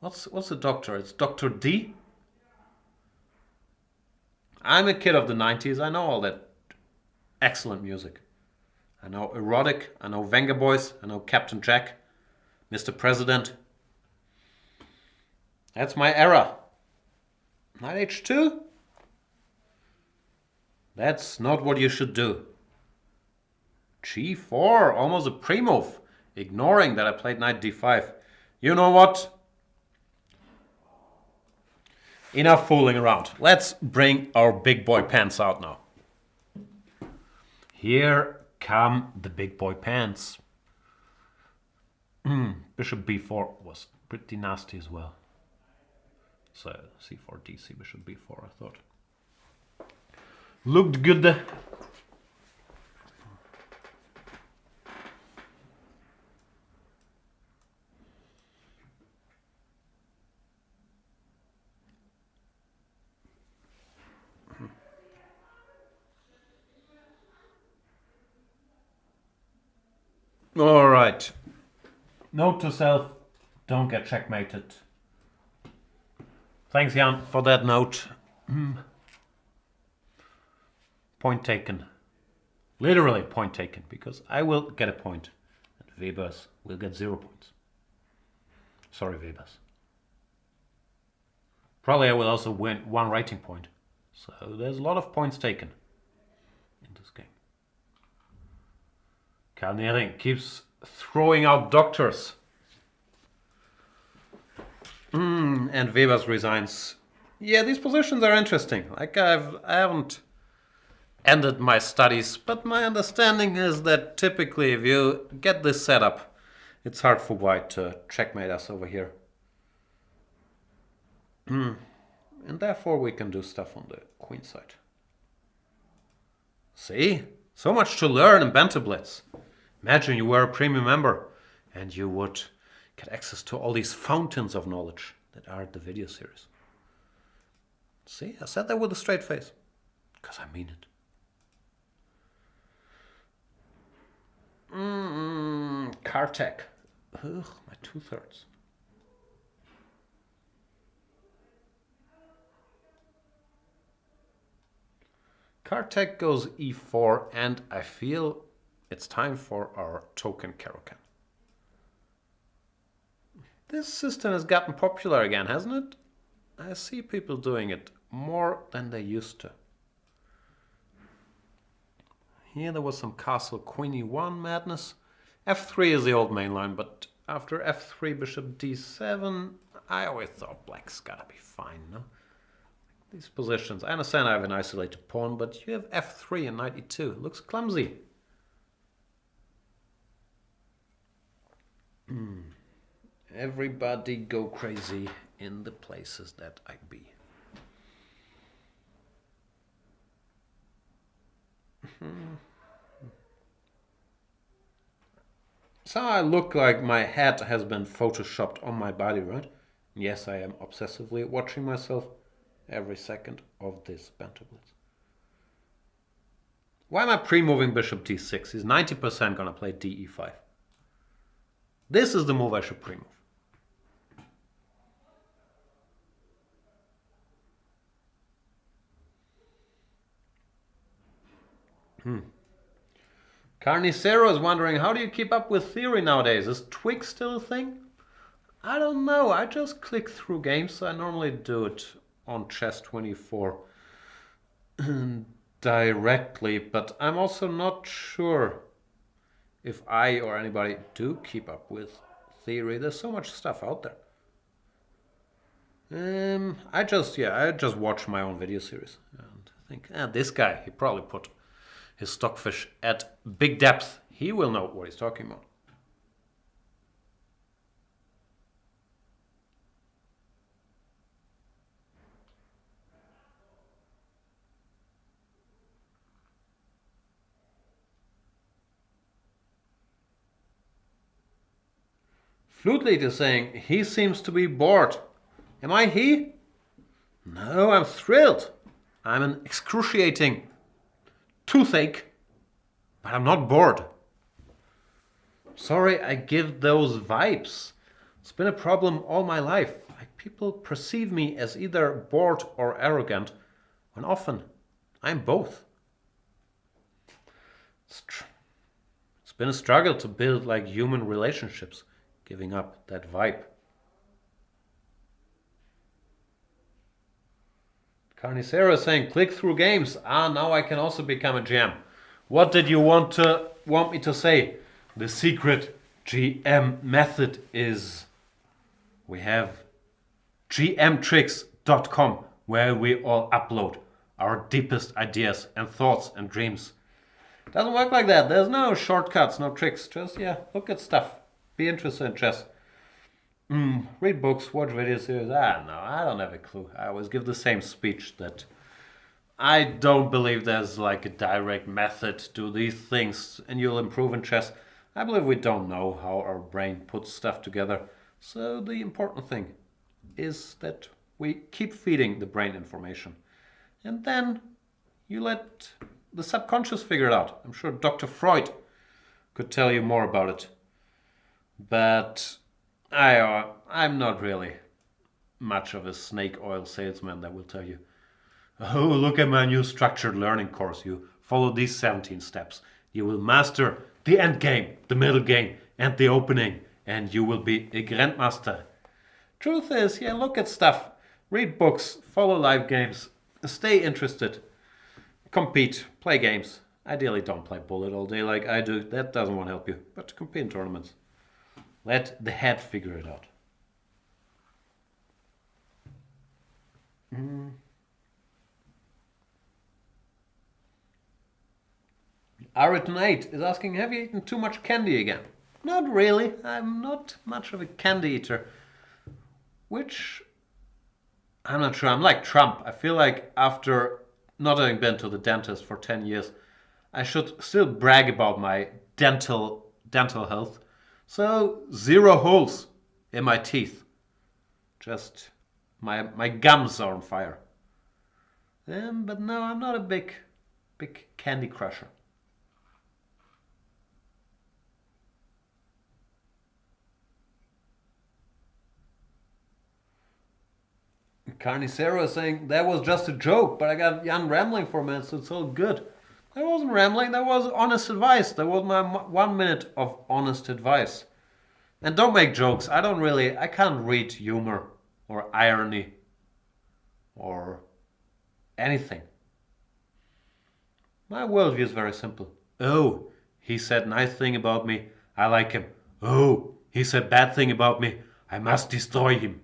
What's the doctor? It's Dr. D? I'm a kid of the 90s. I know all that excellent music. I know Erotic, I know Venga Boys, I know Captain Jack, Mr. President. That's my era. Not H2? That's not what you should do. G4, almost a pre-move. Ignoring that I played knight d5. You know what? Enough fooling around. Let's bring our big boy pants out now. Here come the big boy pants. Bishop b4 was pretty nasty as well. So c4, dc, bishop b4, I thought. Looked good. All right. Note to self, don't get checkmated. Thanks, Jan, for that note. Point taken. Literally point taken, because I will get a point. And Webers will get 0 points. Sorry, Webers. Probably I will also win 1 writing point. So there's a lot of points taken in this game. Karl Nering keeps throwing out doctors. And Webers resigns. Yeah, these positions are interesting. Like I haven't ended my studies, but my understanding is that typically if you get this setup, it's hard for white to checkmate us over here. And therefore we can do stuff on the queen side. See? So much to learn in Banter Blitz. Imagine you were a premium member and you would get access to all these fountains of knowledge that are the video series. See, I said that with a straight face, because I mean it. Kartek. Ugh, my 2/3. Kartek goes e4, and I feel it's time for our token Caro-Kann. This system has gotten popular again, hasn't it? I see people doing it more than they used to. Here there was some castle queen e1 madness. f3 is the old main line, but after f3 bishop d7, I always thought black's gotta be fine, no? These positions, I understand I have an isolated pawn, but you have f3 and knight e2. It looks clumsy. Everybody go crazy in the places that I be. So I look like my head has been photoshopped on my body, right? Yes, I am obsessively watching myself every second of this Banter Blitz. Why am I pre-moving bishop d6? He's 90% gonna play de5. This is the move I should pre-move. Carnicero is wondering, how do you keep up with theory nowadays? Is Twig still a thing? I don't know. I just click through games. I normally do it on Chess 24. directly, but I'm also not sure if I or anybody do keep up with theory. There's so much stuff out there. I just watch my own video series and think, this guy, he probably put his stockfish at big depth. He will know what he's talking about. Flute Lead is saying he seems to be bored. Am I he? No, I'm thrilled. I'm an excruciating toothache, but I'm not bored. Sorry, I give those vibes. It's been a problem all my life. Like people perceive me as either bored or arrogant, when often I'm both. It's been a struggle to build like human relationships, giving up that vibe. Carnicero is saying click through games. Now I can also become a GM. What did you want me to say? The secret GM method is we have gmtricks.com where we all upload our deepest ideas and thoughts and dreams. It doesn't work like that. There's no shortcuts, no tricks. Just look at stuff. Be interested in chess. Read books, watch video series. No, I don't have a clue. I always give the same speech that I don't believe there's like a direct method to these things and you'll improve in chess. I believe we don't know how our brain puts stuff together. So the important thing is that we keep feeding the brain information. And then you let the subconscious figure it out. I'm sure Dr. Freud could tell you more about it. But I'm not really much of a snake oil salesman that will tell you, oh, look at my new structured learning course. You follow these 17 steps. You will master the end game, the middle game, and the opening, and you will be a grandmaster. Truth is, look at stuff, read books, follow live games, stay interested, compete, play games. Ideally, don't play bullet all day like I do. That doesn't want to help you. But compete in tournaments. Let the head figure it out. Ariton8 is asking, have you eaten too much candy again? Not really. I'm not much of a candy eater. Which, I'm not sure. I'm like Trump. I feel like after not having been to the dentist for 10 years, I should still brag about my dental health. So 0 holes in my teeth. Just my gums are on fire. But no, I'm not a big candy crusher. Carnicero is saying that was just a joke, but I got Jan rambling for a minute, so it's all good. That wasn't rambling, that was honest advice. That was my 1 minute of honest advice. And don't make jokes. I can't read humor or irony or anything. My worldview is very simple. Oh, he said nice thing about me. I like him. Oh, he said bad thing about me. I must destroy him.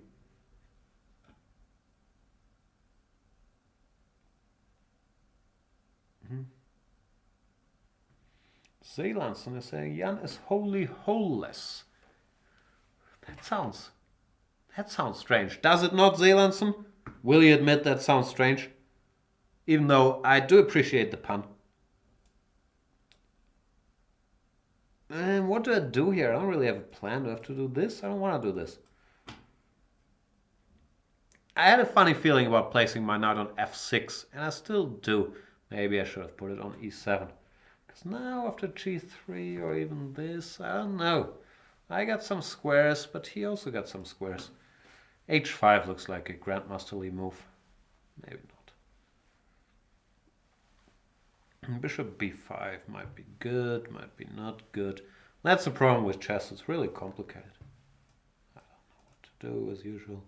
Zeelandson is saying Jan is wholly holeless. That sounds strange. Does it not, Zeelandson? Will you admit that sounds strange? Even though I do appreciate the pun. And what do I do here? I don't really have a plan. Do I have to do this? I don't want to do this. I had a funny feeling about placing my knight on f6, and I still do. Maybe I should have put it on e7. Because now after g3 or even this, I don't know. I got some squares, but he also got some squares. h5 looks like a grandmasterly move. Maybe not. Bishop b5 might be good, might be not good. That's the problem with chess. It's really complicated. I don't know what to do as usual.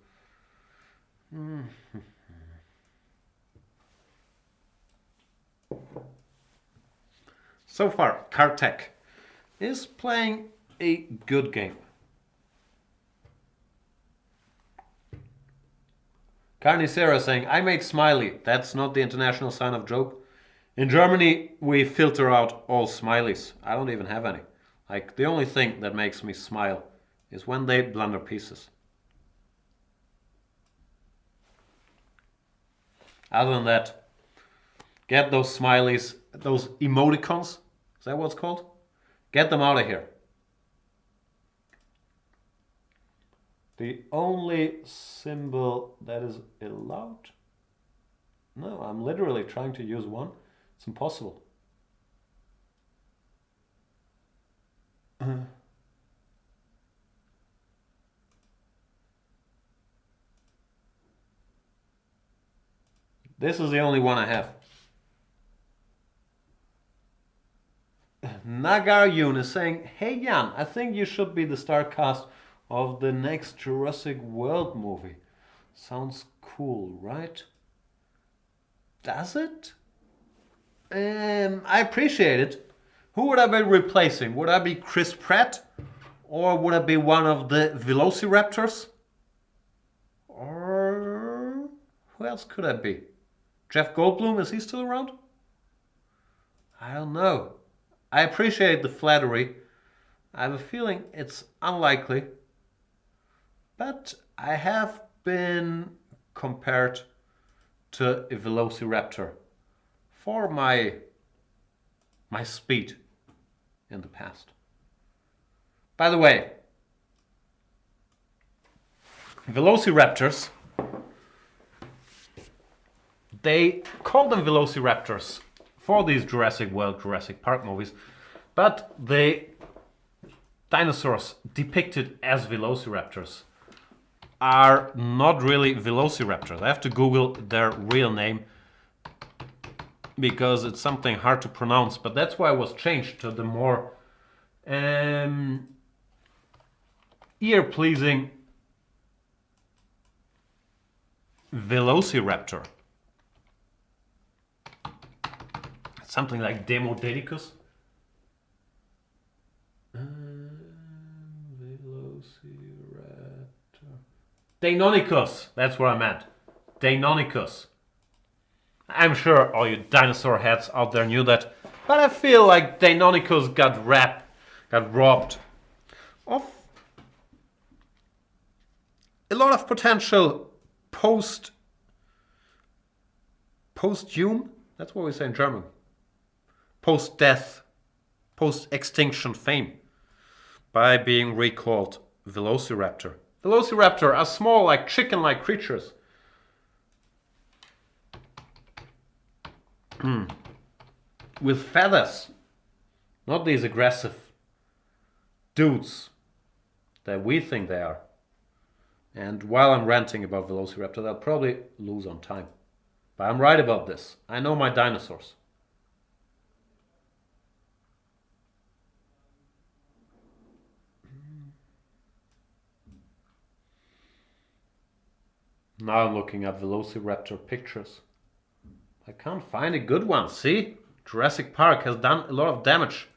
so far, Cartech is playing a good game. Carnicera saying, I made smiley. That's not the international sign of joke. In Germany, we filter out all smileys. I don't even have any. Like, the only thing that makes me smile is when they blunder pieces. Other than that, get those smileys, those emoticons. Is that what it's called? Get them out of here. The only symbol that is allowed? No, I'm literally trying to use one. It's impossible. This is the only one I have. Nagar Yun is saying, hey Jan, I think you should be the star cast of the next Jurassic World movie. Sounds cool, right? Does it? I appreciate it. Who would I be replacing? Would I be Chris Pratt? Or would I be one of the Velociraptors? Or who else could I be? Jeff Goldblum, is he still around? I don't know. I appreciate the flattery. I have a feeling it's unlikely. But I have been compared to a Velociraptor for my speed in the past. By the way, Velociraptors, they call them Velociraptors for these Jurassic World, Jurassic Park movies, but the dinosaurs depicted as Velociraptors are not really Velociraptors. I have to Google their real name because it's something hard to pronounce, but that's why it was changed to the more ear-pleasing Velociraptor. Something like Demodedicus. Velociraptor. Deinonychus. That's what I meant. Deinonychus. I'm sure all you dinosaur heads out there knew that, but I feel like Deinonychus got robbed of a lot of potential post-hume. That's what we say in German. Post-death, post-extinction fame by being recalled Velociraptor. Velociraptor are small, like chicken-like creatures. With feathers. Not these aggressive dudes that we think they are. And while I'm ranting about Velociraptor, they'll probably lose on time. But I'm right about this. I know my dinosaurs. Now I'm looking at Velociraptor pictures. I can't find a good one. See? Jurassic Park has done a lot of damage.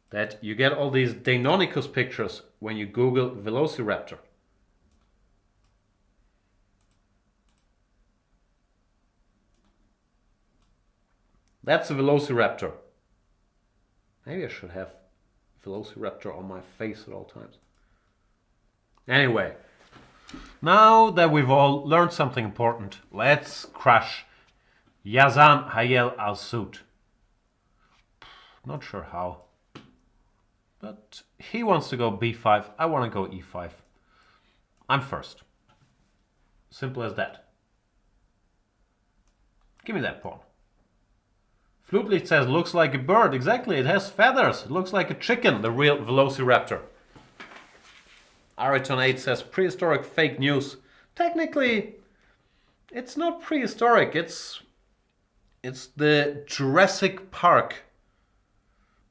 That you get all these Deinonychus pictures when you Google Velociraptor. That's a Velociraptor. Maybe I should have Velociraptor on my face at all times. Anyway, now that we've all learned something important, let's crush Yazan Hayel Al-Soud. Not sure how. But he wants to go b5, I want to go e5. I'm first. Simple as that. Give me that pawn. Flutlicht says, looks like a bird. Exactly, it has feathers. It looks like a chicken, the real Velociraptor. Ariton8 says, prehistoric fake news. Technically, it's not prehistoric. It's the Jurassic Park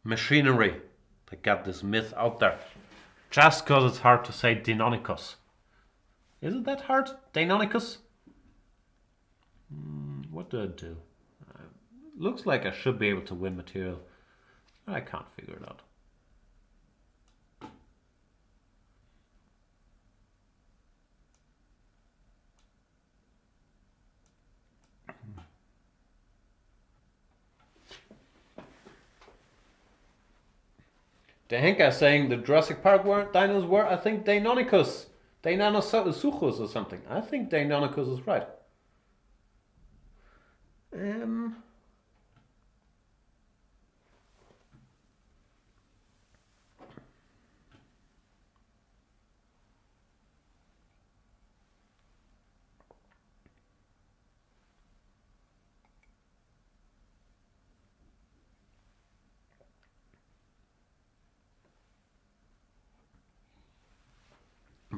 machinery that got this myth out there. Just because it's hard to say Deinonychus. Is it that hard? Deinonychus? What do I do? Looks like I should be able to win material I can't figure it out. The Henka is saying the Jurassic Park dinos were, I think, Deinonychus. Deinonychus or something. I think Deinonychus is right.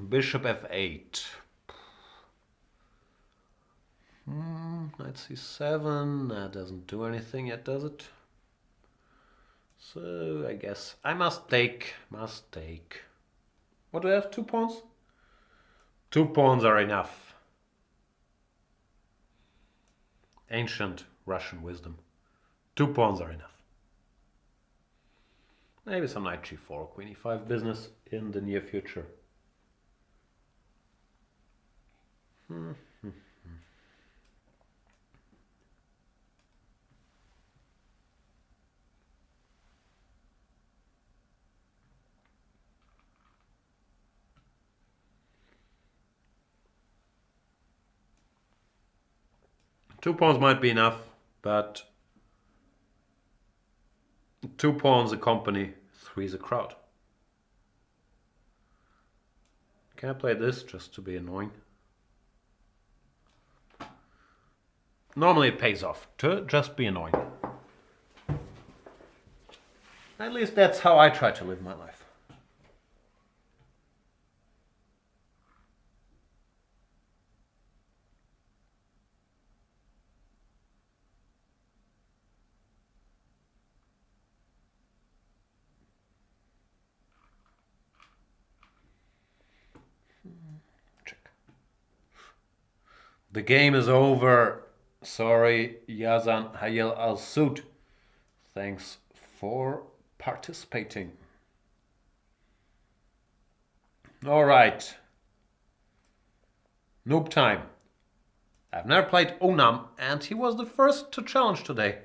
Bishop f8. Knight c7. That doesn't do anything yet, does it? So I guess I must take. What do I have? 2 pawns? 2 pawns are enough. Ancient Russian wisdom. 2 pawns are enough. Maybe some knight g4, queen e5 business in the near future. 2 pawns might be enough, but 2 pawns a company, 3 is a crowd. Can I play this just to be annoying? Normally it pays off to just be annoying. At least that's how I try to live my life. Check. The game is over. Sorry, Yazan Hayel Al Sud. Thanks for participating. All right. Noob time. I've never played Onam, and he was the first to challenge today.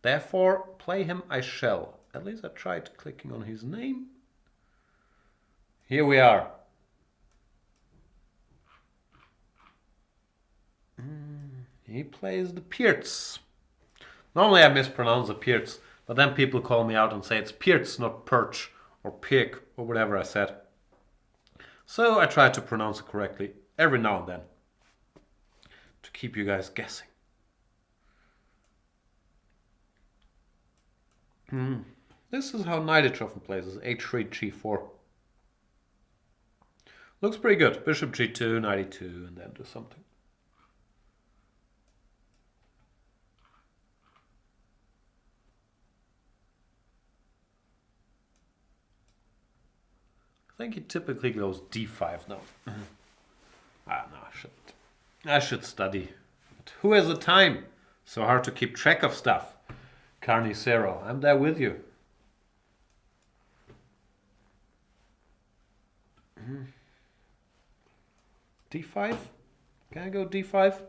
Therefore, play him I shall. At least I tried clicking on his name. Here we are. He plays the Pirts. Normally I mispronounce the Pirts, but then people call me out and say it's Pirts, not Perch or Pig or whatever I said. So I try to pronounce it correctly every now and then to keep you guys guessing. This is how Knight often plays, is h3, g4. Looks pretty good. Bishop g2, knight e2, and then do something. I think he typically goes d5 now. No, I should study. But who has the time? So hard to keep track of stuff. Carnicero, I'm there with you. d5? Can I go d5?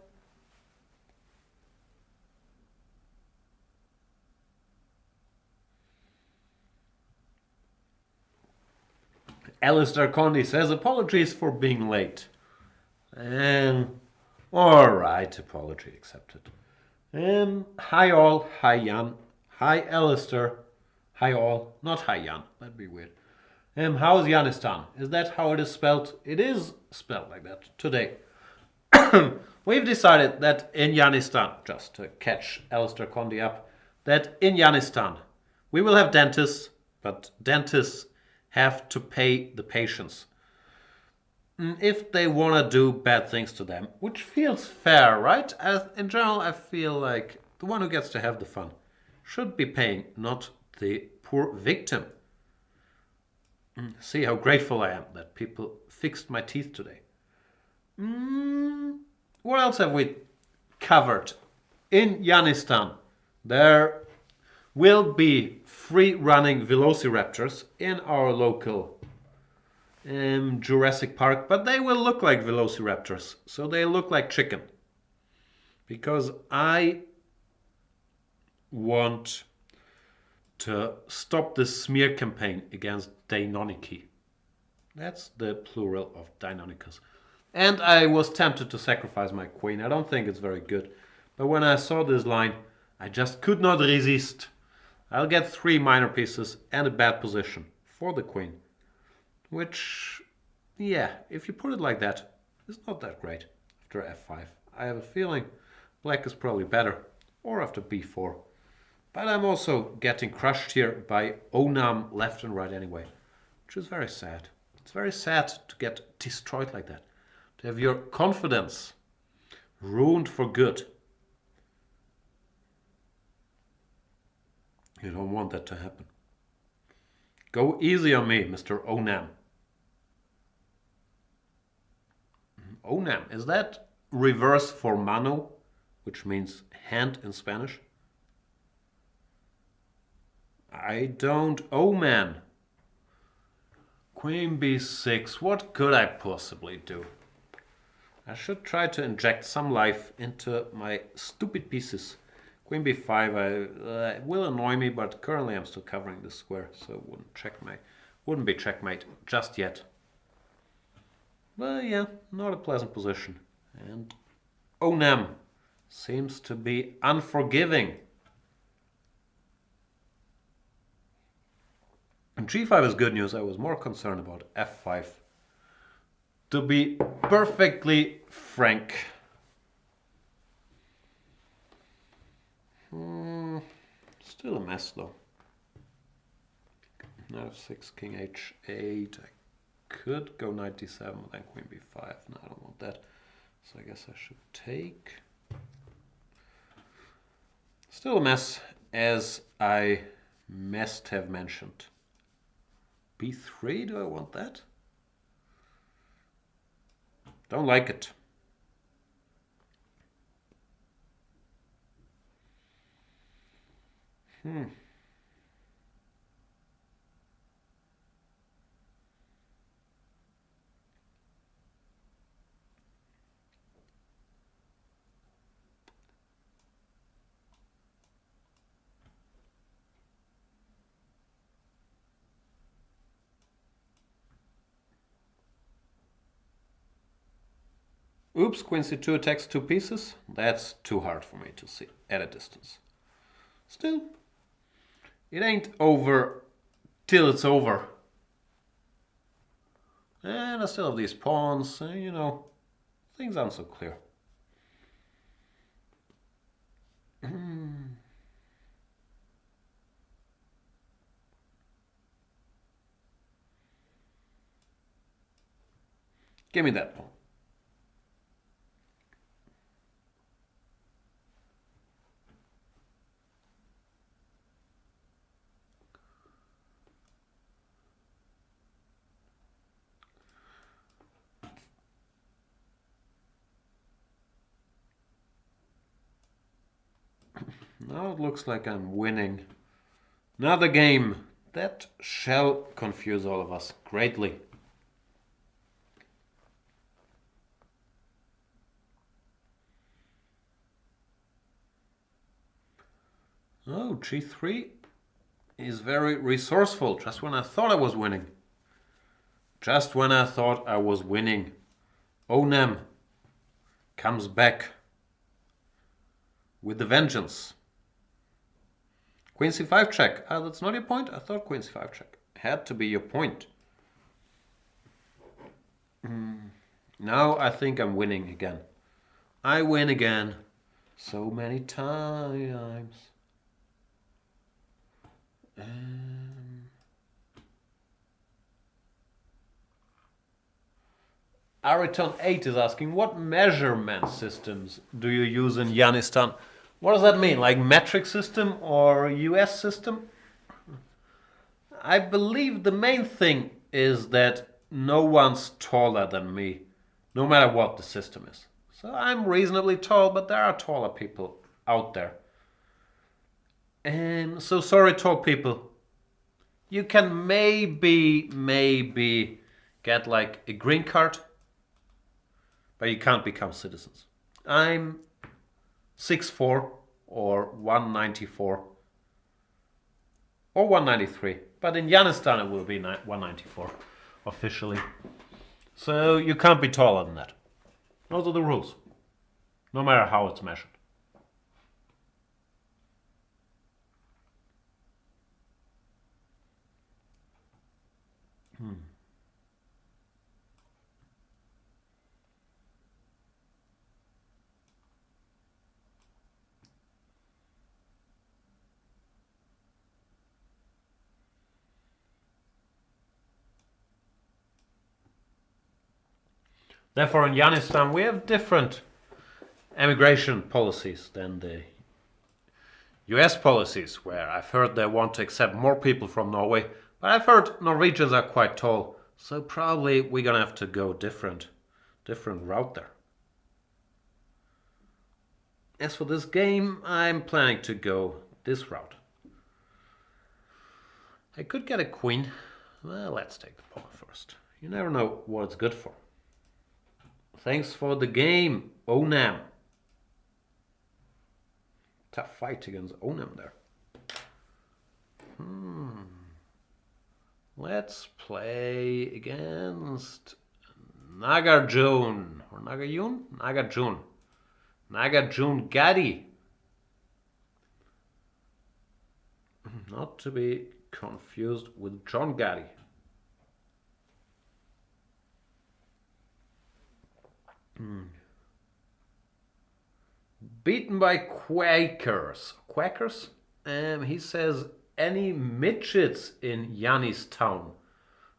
Alistair Condy says, apologies for being late. And alright, apology accepted. Hi all, hi Jan, hi Alistair, hi all, not hi Jan, that'd be weird. How is Yanistan? Is that how it is spelled? It is spelled like that today. We've decided that in Yanistan, just to catch Alistair Condy up, that in Yanistan we will have dentists, but dentists have to pay the patients if they want to do bad things to them, which feels fair, right? As in general, I feel like the one who gets to have the fun should be paying, not the poor victim. See how grateful I am that people fixed my teeth today. What else have we covered? In Yanistan, there will be free running velociraptors in our local Jurassic Park, but they will look like velociraptors, so they look like chicken. Because I want to stop this smear campaign against Deinonychi. That's the plural of Deinonychus. And I was tempted to sacrifice my queen. I don't think it's very good. But when I saw this line, I just could not resist. I'll get 3 minor pieces and a bad position for the queen. Which, yeah, if you put it like that, is not that great after f5. I have a feeling black is probably better, or after b4. But I'm also getting crushed here by Onam left and right anyway, which is very sad. It's very sad to get destroyed like that. To have your confidence ruined for good. You don't want that to happen. Go easy on me, Mr. Onam. Onam, is that reverse for mano, which means hand in Spanish? I don't. Oh man. Queen b6. What could I possibly do? I should try to inject some life into my stupid pieces. Queen b5 will annoy me, but currently I'm still covering the square, so it wouldn't be checkmate just yet. But yeah, not a pleasant position. And Onam seems to be unforgiving. And g5 is good news. I was more concerned about f5. To be perfectly frank. Still a mess though. Knight f6, king h8. I could go knight d7, but then queen b5. No, I don't want that. So I guess I should take. Still a mess, as I must have mentioned. b3, do I want that? Don't like it. Oops, queen c2 attacks 2 pieces. That's too hard for me to see at a distance. Still, it ain't over till it's over. And I still have these pawns, you know, things aren't so clear. Give me that pawn. Now it looks like I'm winning. Another game. That shall confuse all of us greatly. Oh, g3 is very resourceful. Just when I thought I was winning. Just when I thought I was winning. Onam comes back with the vengeance. Queen c5 check. Ah, that's not your point? I thought queen c5 check had to be your point. Now I think I'm winning again. I win again. So many times. Ariton8 is asking, what measurement systems do you use in Yanistan? What does that mean? Like metric system or US system? I believe the main thing is that no one's taller than me, no matter what the system is. So I'm reasonably tall, but there are taller people out there. So sorry, talk people. You can maybe get like a green card, but you can't become citizens. I'm 6'4" or 194 or 193, but in Yanistan it will be 194 officially. So you can't be taller than that. Those are the rules, no matter how it's measured. Therefore, in Yanistan we have different immigration policies than the US policies, where I've heard they want to accept more people from Norway, but I've heard Norwegians are quite tall, so probably we're gonna have to go different route there. As for this game, I'm planning to go this route. I could get a queen. Well, let's take the pawn first. You never know what it's good for. Thanks for the game, Onam. Tough fight against Onam there. Let's play against Nagarjun. Or Nagarjun? Nagarjun. Nagarjun Gadi. Not to be confused with John Gadi. Beaten by Quakers. Quakers? He says, any midgets in Yanistan?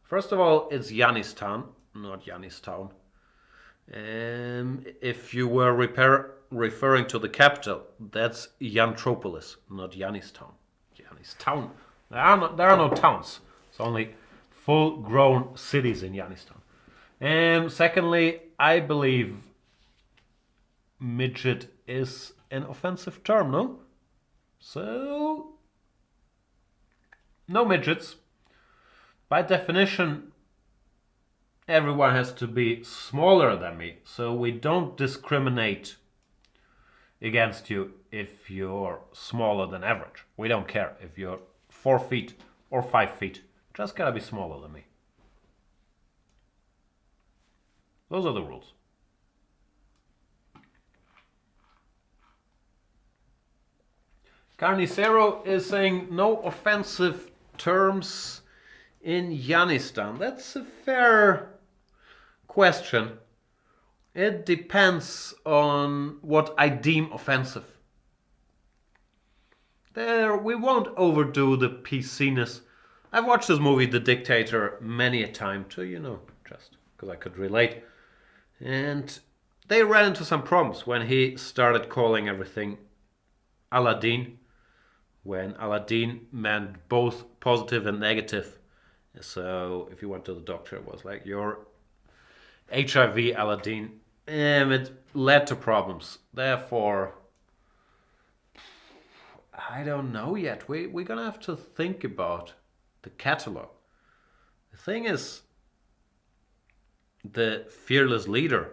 First of all, it's Yanistan, not Yanistan. If you were referring to the capital, that's Yantropolis, not Yanistan. Yanistan. There are no towns. It's only full-grown cities in Yanistan. Secondly, I believe midget is an offensive term, no? So, no midgets. By definition, everyone has to be smaller than me, so we don't discriminate against you if you're smaller than average. We don't care if you're 4 feet or 5 feet. Just gotta be smaller than me. Those are the rules. Carnicero is saying no offensive terms in Yanistan. That's a fair question. It depends on what I deem offensive. There, we won't overdo the PC-ness. I've watched this movie, The Dictator, many a time too, just because I could relate. And they ran into some problems when he started calling everything Aladdin, when Aladdin meant both positive and negative. So if you went to the doctor, it was like, you're HIV Aladdin. It led to problems. Therefore, I don't know yet. We're gonna have to think about the catalog. The thing is, the fearless leader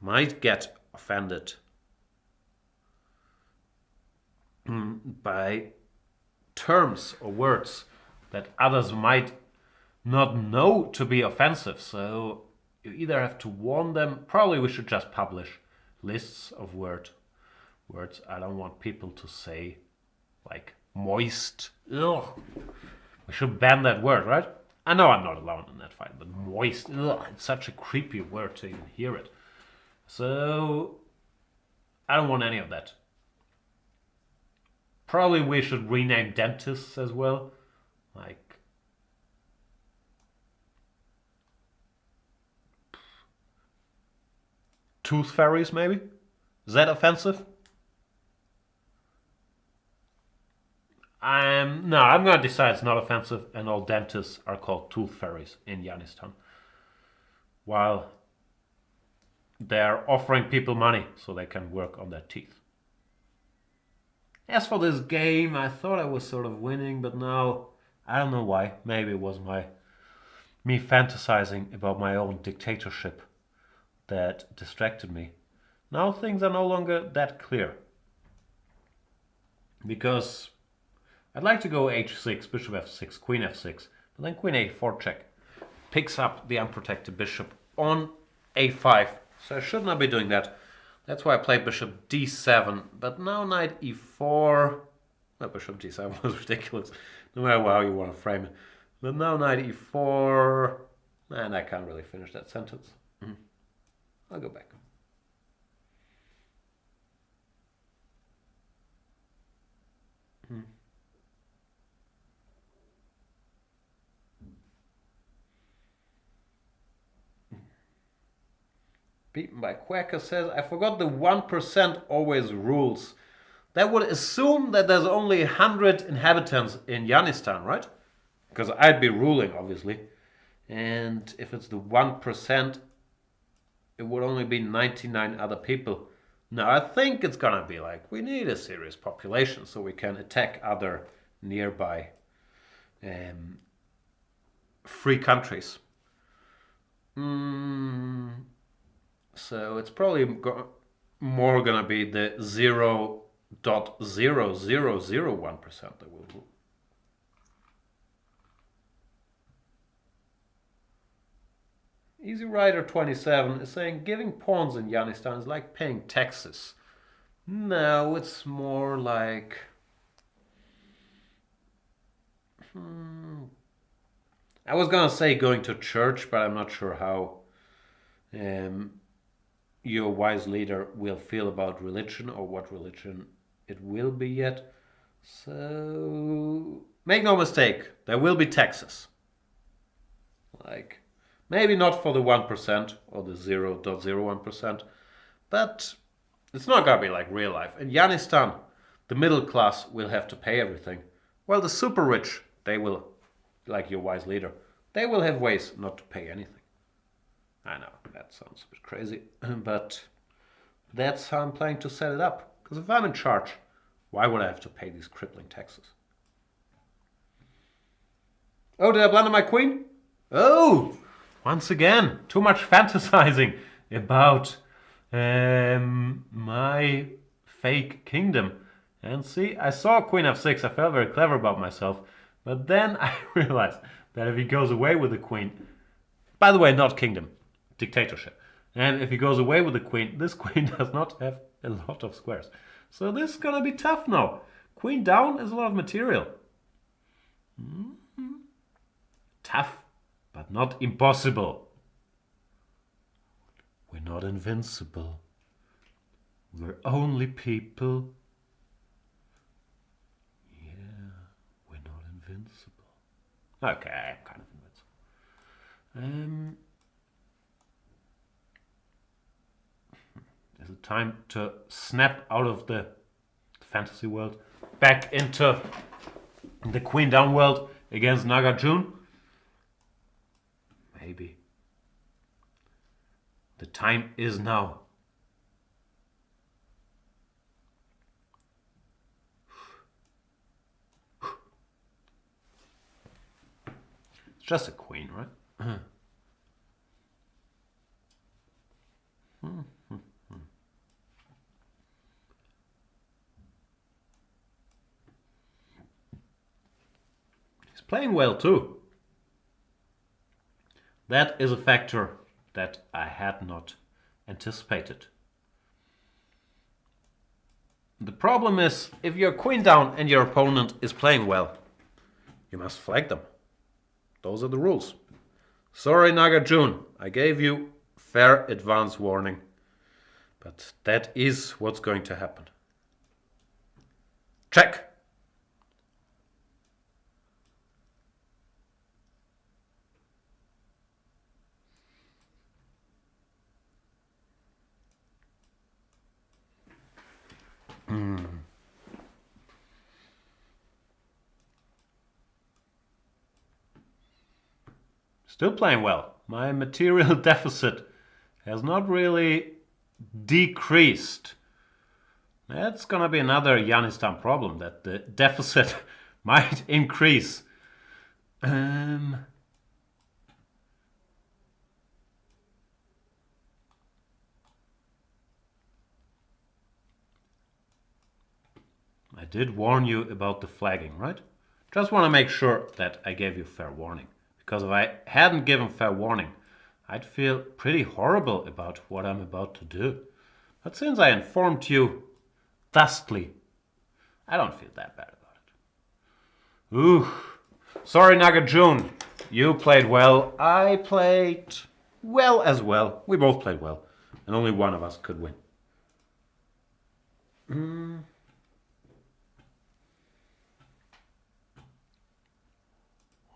might get offended by terms or words that others might not know to be offensive. So you either have to warn them. Probably we should just publish lists of words. I don't want people to say like moist. Ugh. We should ban that word, right? I know I'm not alone in that fight, but moist, ugh, it's such a creepy word to even hear it. So I don't want any of that. Probably we should rename dentists as well. Like tooth fairies, maybe? Is that offensive? No, I'm gonna decide it's not offensive, and all dentists are called tooth fairies in Yanistan. While they're offering people money so they can work on their teeth. As for this game, I thought I was sort of winning, but now I don't know why. Maybe it was me fantasizing about my own dictatorship that distracted me. Now things are no longer that clear. Because I'd like to go h6, bishop f6, queen f6, but then queen a4 check picks up the unprotected bishop on a5. So I should not be doing that. That's why I played bishop d7, but now knight e4. Well, bishop d7 was ridiculous, no matter how you want to frame it. But now knight e4, and I can't really finish that sentence. I'll go back. Beaten by Quacker says, I forgot the 1% always rules. That would assume that there's only 100 inhabitants in Yanistan, right? Because I'd be ruling, obviously. And if it's the 1%, it would only be 99 other people. Now, I think it's gonna be like, we need a serious population so we can attack other nearby free countries. So it's probably more gonna be the 0.0001% that will rule. Easy Rider 27 is saying giving pawns in Yanistan is like paying taxes. No, it's more like I was gonna say going to church, but I'm not sure how your wise leader will feel about religion or what religion it will be yet. So make no mistake, there will be taxes. Like maybe not for the 1% or the 0.01%, but it's not gonna be like real life. In Yanistan, the middle class will have to pay everything. Well, the super rich, they will, like your wise leader, they will have ways not to pay anything. I know, that sounds a bit crazy, but that's how I'm planning to set it up. Because if I'm in charge, why would I have to pay these crippling taxes? Oh, did I blunder my queen? Oh, once again, too much fantasizing about my fake kingdom. And see, I saw queen f6, I felt very clever about myself, but then I realized that if he goes away with the queen, by the way, not kingdom, dictatorship. And if he goes away with the queen, this queen does not have a lot of squares. So this is gonna be tough now. Queen down is a lot of material. Tough, but not impossible. We're not invincible. We're only people. Yeah, we're not invincible. Okay, I'm kind of invincible. Is it time to snap out of the fantasy world back into the queen down world against Nagarjun? Maybe. The time is now. It's just a queen, right? He's playing well too. That is a factor that I had not anticipated. The problem is, if you're queen down and your opponent is playing well, you must flag them. Those are the rules. Sorry, Nagarjun, I gave you fair advance warning. But that is what's going to happen. Check. Still playing well. My material deficit has not really decreased. That's gonna be another Yanistan problem, that the deficit might increase. I did warn you about the flagging, right? Just want to make sure that I gave you fair warning. Because if I hadn't given fair warning, I'd feel pretty horrible about what I'm about to do. But since I informed you thusly, I don't feel that bad about it. Ooh, sorry Nagarjun, you played well. I played well as well. We both played well, and only one of us could win.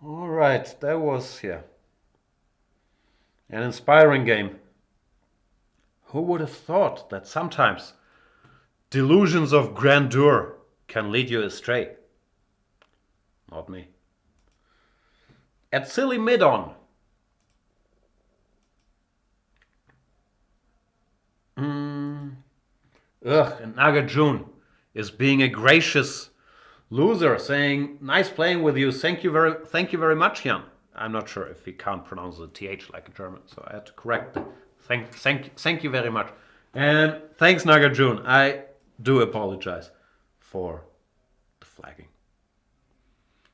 All right, that was an inspiring game. Who would have thought that sometimes delusions of grandeur can lead you astray? Not me. At Silly Midon. And Nagarjun is being a gracious loser, saying, "Nice playing with you. Thank you very much, Jan." I'm not sure if he can't pronounce the th like a German, so I had to correct it. Thank you very much, and thanks, Nagarjun. I do apologize for the flagging.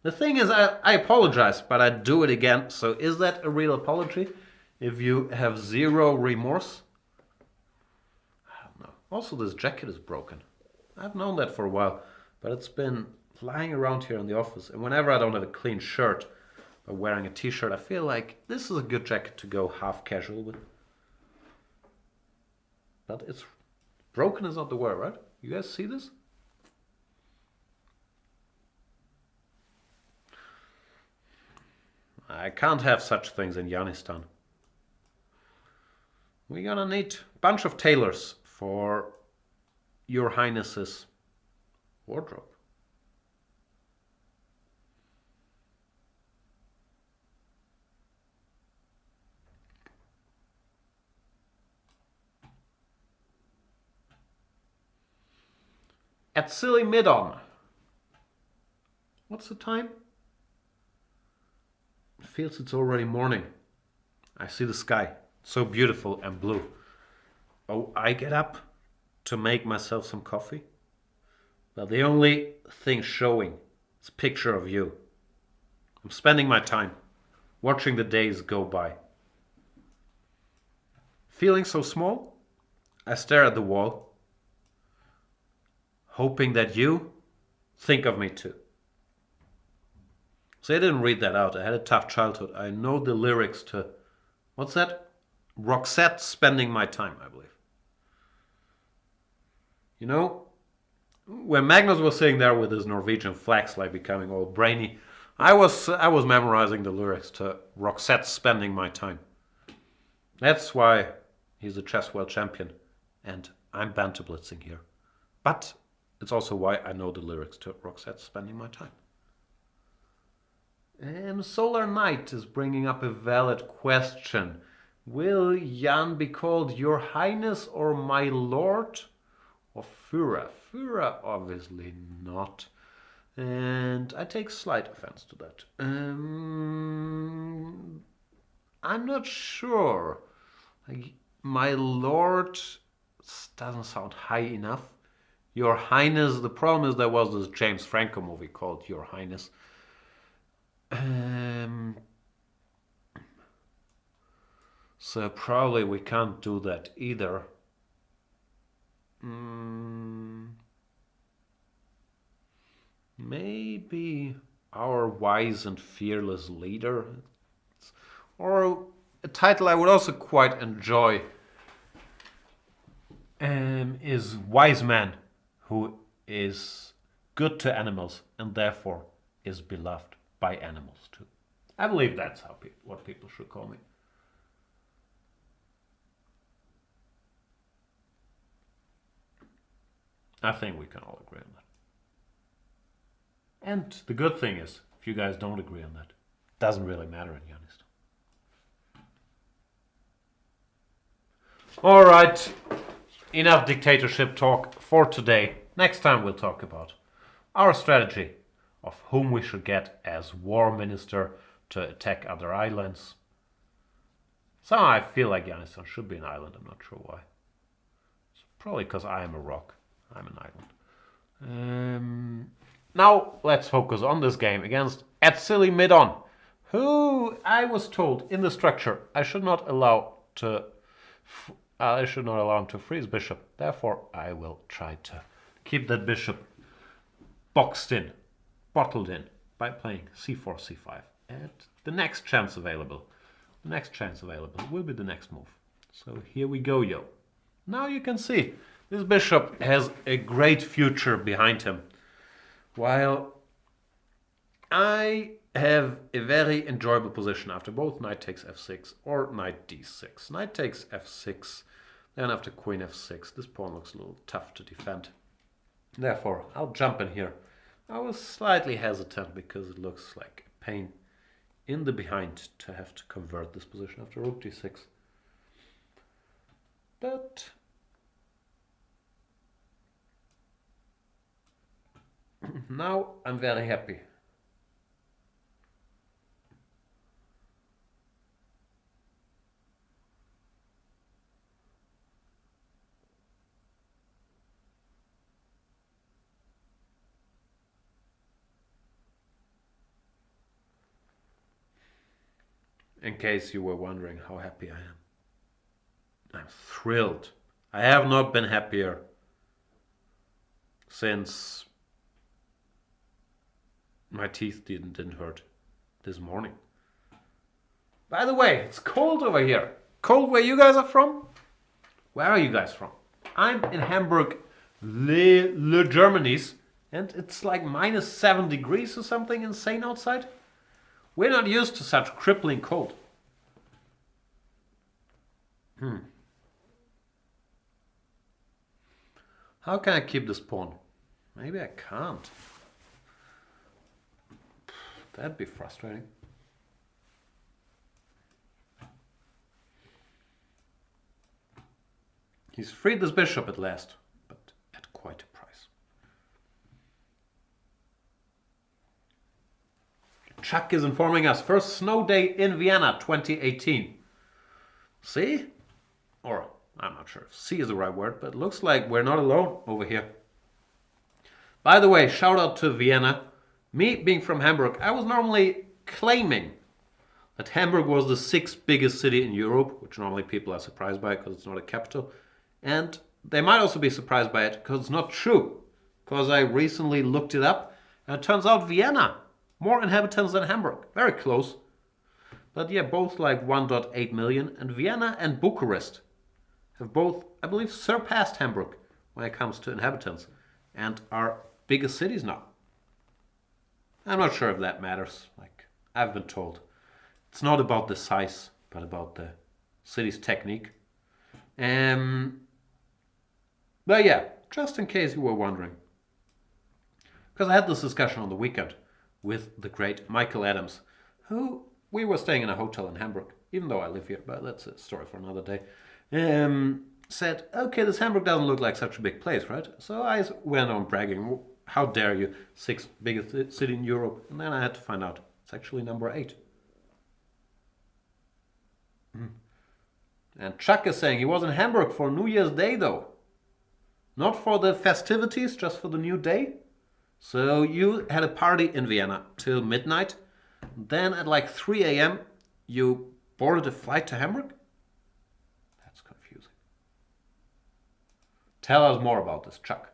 The thing is, I apologize, but I do it again. So is that a real apology? If you have zero remorse? I don't know. Also, this jacket is broken. I've known that for a while, but it's been lying around here in the office. And whenever I don't have a clean shirt or wearing a t-shirt, I feel like this is a good jacket to go half casual with. But it's broken is not the word, right? You guys see this? I can't have such things in Yanistan. We're gonna need a bunch of tailors for Your Highness's wardrobe. At Silly Midon. What's the time? It feels it's already morning. I see the sky, so beautiful and blue. Oh, I get up to make myself some coffee. Well, the only thing showing is a picture of you. I'm spending my time watching the days go by. Feeling so small, I stare at the wall, hoping that you think of me too. So I didn't read that out. I had a tough childhood. I know the lyrics to, what's that? Roxette, Spending My Time, I believe. You know, when Magnus was sitting there with his Norwegian flax, like becoming all brainy, I was memorizing the lyrics to Roxette, Spending My Time. That's why he's a chess world champion, and I'm Banter Blitzing here. But it's also why I know the lyrics to Roxette, Spending My Time. Solar Knight is bringing up a valid question. Will Jan be called Your Highness or My Lord? Or Führer? Führer, obviously not. And I take slight offense to that. I'm not sure. Like, My Lord doesn't sound high enough. Your Highness, the problem is there was this James Franco movie called Your Highness. So probably we can't do that either. Maybe Our Wise and Fearless Leader. Or a title I would also quite enjoy is Wise Man, who is good to animals and therefore is beloved by animals too. I believe that's what people should call me. I think we can all agree on that. And the good thing is, if you guys don't agree on that, it doesn't really matter in Yanistan. Alright, enough dictatorship talk for today. Next time we'll talk about our strategy of whom we should get as war minister to attack other islands. So I feel like Afghanistan should be an island, I'm not sure why. It's probably because I am a rock. I'm an island. Now let's focus on this game against Etzili Midon, who I was told in the structure I should not allow him to freeze bishop. Therefore, I will try to keep that bishop boxed in, bottled in, by playing c4, c5. And the next chance available will be the next move. So here we go, yo. Now you can see this bishop has a great future behind him, while I have a very enjoyable position after both knight takes f6 or knight d6. Knight takes f6, then after queen f6. This pawn looks a little tough to defend. Therefore, I'll jump in here. I was slightly hesitant because it looks like a pain in the behind to have to convert this position after rook d6. But now I'm very happy. In case you were wondering how happy I am. I'm thrilled. I have not been happier since my teeth didn't hurt this morning. By the way, it's cold over here. Cold where you guys are from? Where are you guys from? I'm in Hamburg, Le Germany's, and it's like -7 degrees or something insane outside. We're not used to such crippling cold. How can I keep this pawn? Maybe I can't. That'd be frustrating. He's freed this bishop at last, but at quite a price. Chuck is informing us, first snow day in Vienna 2018. See? Or, I'm not sure if see is the right word, but it looks like we're not alone over here. By the way, shout out to Vienna. Me being from Hamburg, I was normally claiming that Hamburg was the 6th biggest city in Europe, which normally people are surprised by because it's not a capital. And they might also be surprised by it because it's not true. Because I recently looked it up and it turns out Vienna, more inhabitants than Hamburg. Very close. But yeah, both like 1.8 million. And Vienna and Bucharest have both, I believe, surpassed Hamburg when it comes to inhabitants and are biggest cities now. I'm not sure if that matters. Like I've been told, it's not about the size, but about the city's technique. But yeah, just in case you were wondering, because I had this discussion on the weekend with the great Michael Adams, who we were staying in a hotel in Hamburg, even though I live here, but that's a story for another day. Said, okay, this Hamburg doesn't look like such a big place, right? So I went on bragging, how dare you, 6th biggest city in Europe. And then I had to find out it's actually number 8. And Chuck is saying he was in Hamburg for New Year's Day though. Not for the festivities, just for the new day. So you had a party in Vienna till midnight. Then at like 3 a.m. you boarded a flight to Hamburg? That's confusing. Tell us more about this, Chuck.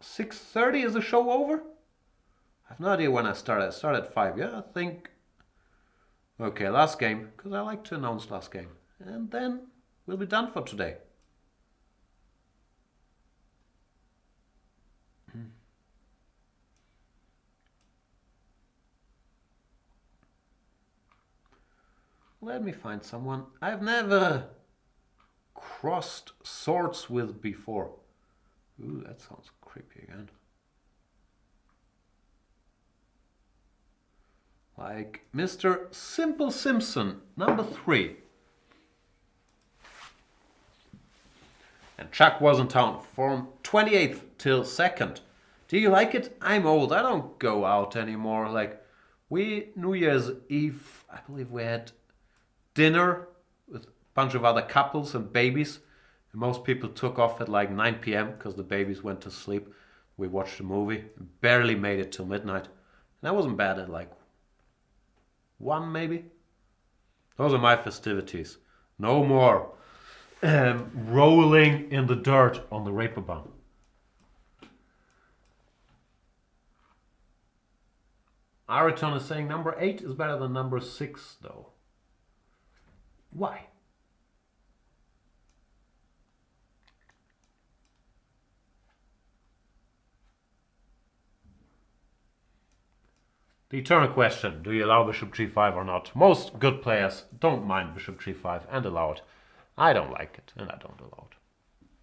6:30 is the show over? I have no idea when I started. I started at 5, yeah? I think... Okay, last game, because I like to announce last game. And then we'll be done for today. Let me find someone I've never crossed swords with before. Ooh, that sounds creepy again. Like Mr. Simple Simpson, number 3. And Chuck was in town from 28th till 2nd. Do you like it? I'm old. I don't go out anymore. Like, New Year's Eve, I believe we had dinner with a bunch of other couples and babies. And most people took off at like 9 p.m. because the babies went to sleep. We watched a movie. Barely made it till midnight. And that wasn't bad at like 1 maybe. Those are my festivities. No more rolling in the dirt on the Reeperbahn. Ariton is saying number 8 is better than number 6 though. Why? The eternal question, do you allow bishop g5 or not? Most good players don't mind bishop g5 and allow it. I don't like it and I don't allow it.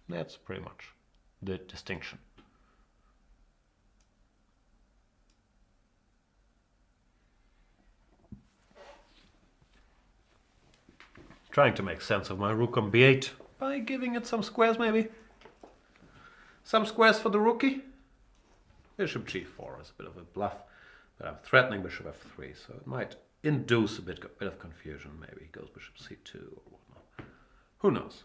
That's pretty much the distinction. Trying to make sense of my rook on b8 by giving it some squares maybe. Some squares for the rookie. Bishop g4 is a bit of a bluff. But I'm threatening bishop f3, so it might induce a bit of confusion. Maybe he goes bishop c2 or whatnot. Who knows?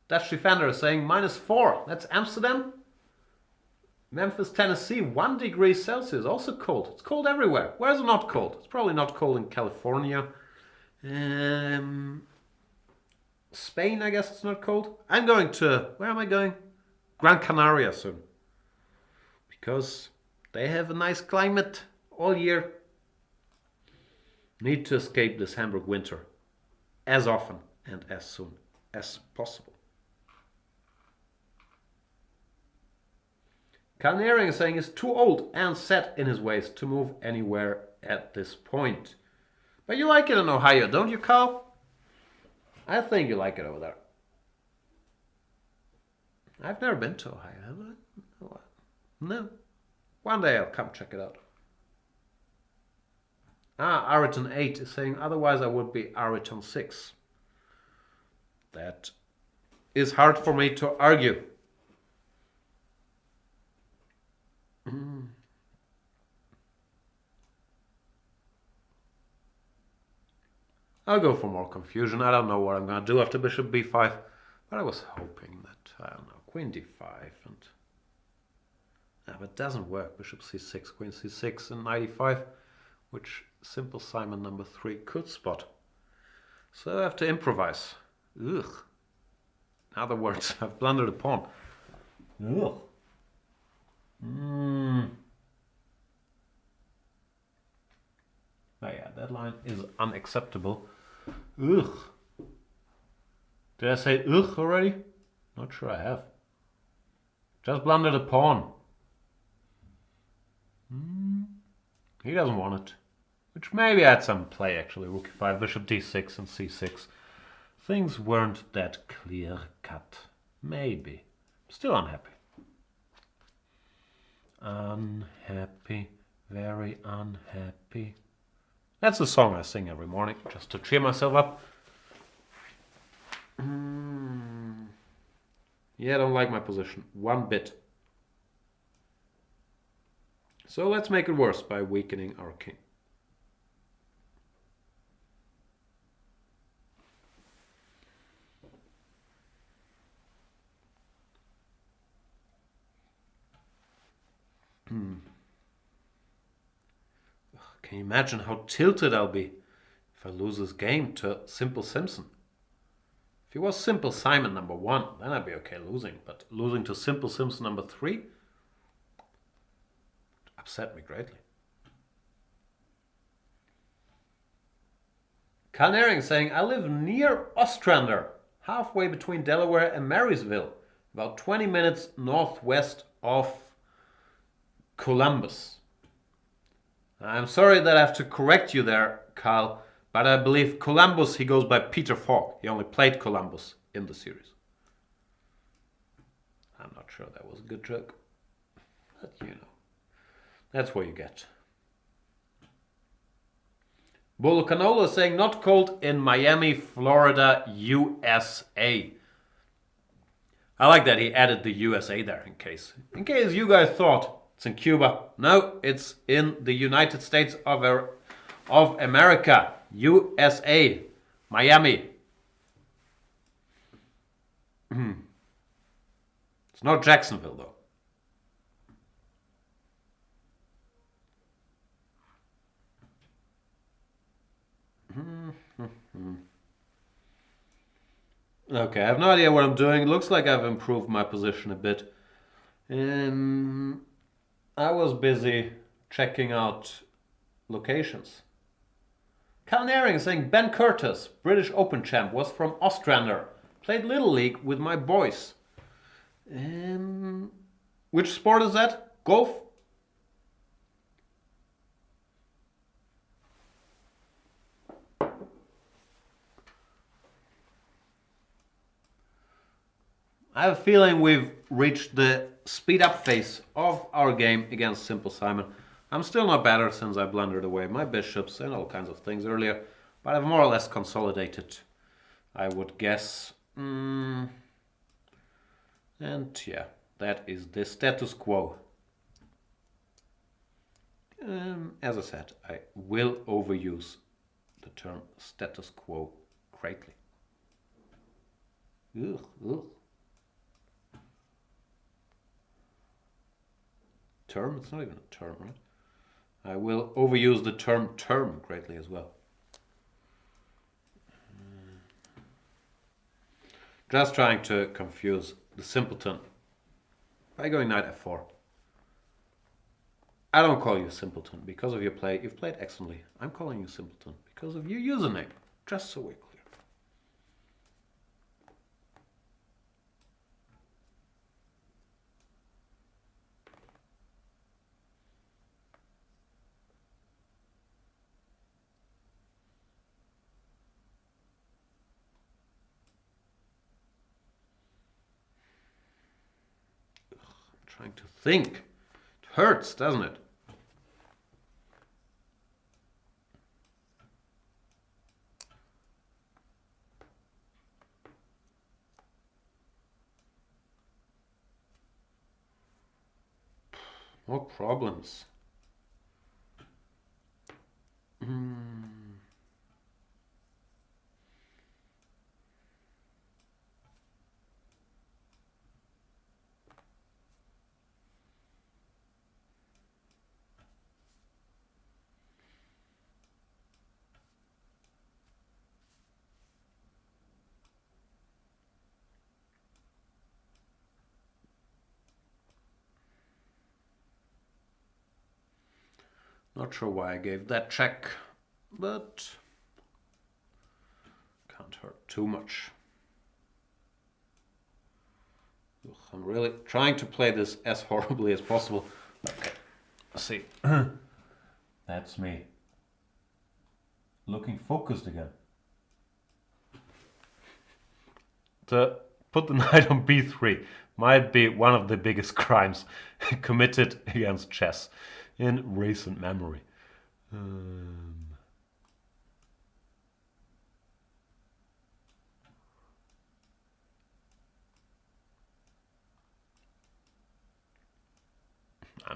Dutch Defender is saying -4. That's Amsterdam. Memphis, Tennessee, 1 degree Celsius. Also cold. It's cold everywhere. Where is it not cold? It's probably not cold in California. Spain, I guess it's not cold. I'm going to, where am I going? Gran Canaria soon. Because they have a nice climate all year. Need to escape this Hamburg winter as often and as soon as possible. Calnering is saying he's too old and set in his ways to move anywhere at this point. But you like it in Ohio, don't you, Carl? I think you like it over there. I've never been to Ohio, have I? No. One day I'll come check it out. Ariton 8 is saying, otherwise I would be Ariton 6. That is hard for me to argue. I'll go for more confusion. I don't know what I'm going to do after bishop b5. But I was hoping that, I don't know, queen d5 and... but it doesn't work. Bishop c6, queen c6 and knight e5, which simple Simon number 3 could spot. So I have to improvise. Ugh. In other words, I've blundered a pawn. Ugh. Oh yeah, that line is unacceptable. Ugh. Did I say ugh already? Not sure I have. Just blundered a pawn. He doesn't want it. Which maybe had some play actually. Rook e5, bishop d6 and c6. Things weren't that clear cut. Maybe. Still unhappy. Unhappy. Very unhappy. That's the song I sing every morning, just to cheer myself up. Yeah, I don't like my position one bit. So let's make it worse by weakening our king. Can you imagine how tilted I'll be if I lose this game to Simple Simpson? If he was Simple Simon number 1, then I'd be okay losing. But losing to Simple Simpson number 3 upset me greatly. Calnering saying, I live near Ostrander, halfway between Delaware and Marysville, about 20 minutes northwest of Columbus. I'm sorry that I have to correct you there, Carl, but I believe Columbus, he goes by Peter Falk. He only played Columbus in the series. I'm not sure that was a good joke, but you know. That's what you get. Bolo Canola saying not cold in Miami, Florida, USA. I like that he added the USA there in case you guys thought it's in Cuba. No, it's in the United States of America, USA, Miami. It's not Jacksonville though. Okay, I have no idea what I'm doing. It looks like I've improved my position a bit. I was busy checking out locations. Calnering saying Ben Curtis, British Open champ, was from Ostrander. Played Little League with my boys. Which sport is that? Golf? I have a feeling we've reached the speed up phase of our game against Simple Simon. I'm still not better since I blundered away my bishops and all kinds of things earlier, but I've more or less consolidated, I would guess. And yeah, that is the status quo. As I said, I will overuse the term status quo greatly. Ugh. Term? It's not even a term, right? I will overuse the term greatly as well. Just trying to confuse the simpleton by going knight f4. I don't call you simpleton because of your play. You've played excellently. I'm calling you simpleton because of your username. Just so we're clear. Trying to think. It hurts, doesn't it? More problems. Not sure why I gave that check, but can't hurt too much. Ugh, I'm really trying to play this as horribly as possible. Okay, let's see. That's me. Looking focused again. To put the knight on b3 might be one of the biggest crimes committed against chess in recent memory. I'm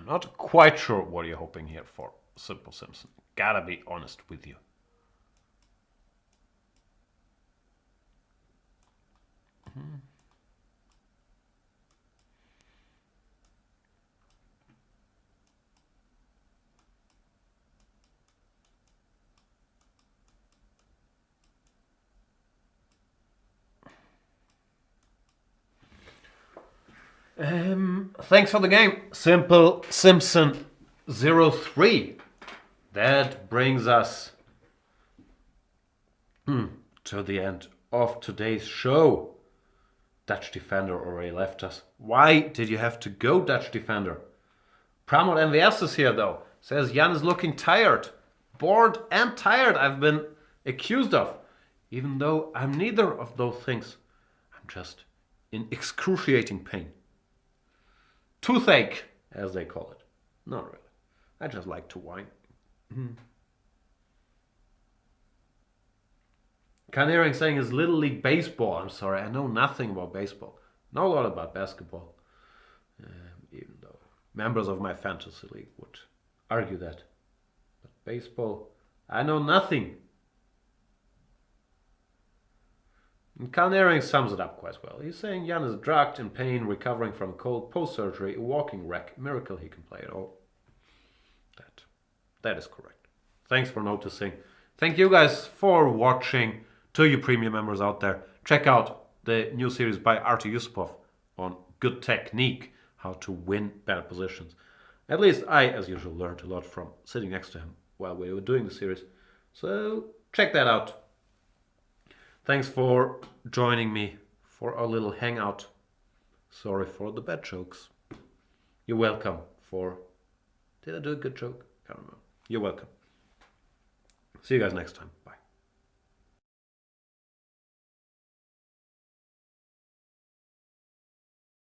not quite sure what you're hoping here for, Simple Simpson. Gotta be honest with you. Thanks for the game, Simple Simpson 03. That brings us to the end of today's show. Dutch Defender already left us. Why did you have to go, Dutch Defender? Pramod MVS is here though. Says Jan is looking tired. Bored and tired, I've been accused of. Even though I'm neither of those things. I'm just in excruciating pain. Toothache, as they call it. Not really. I just like to whine. Canary saying is Little League Baseball. I'm sorry, I know nothing about baseball. Know a lot about basketball. Even though members of my fantasy league would argue that. But baseball, I know nothing. And Canary sums it up quite well. He's saying Jan is drugged, in pain, recovering from a cold, post-surgery, a walking wreck. Miracle he can play at all. That is correct. Thanks for noticing. Thank you guys for watching. To you premium members out there, check out the new series by Artur Yusupov on good technique, how to win bad positions. At least I, as usual, learned a lot from sitting next to him while we were doing the series. So check that out. Thanks for joining me for our little hangout. Sorry for the bad jokes. You're welcome for... Did I do a good joke? Can't remember. You're welcome. See you guys next time. Bye.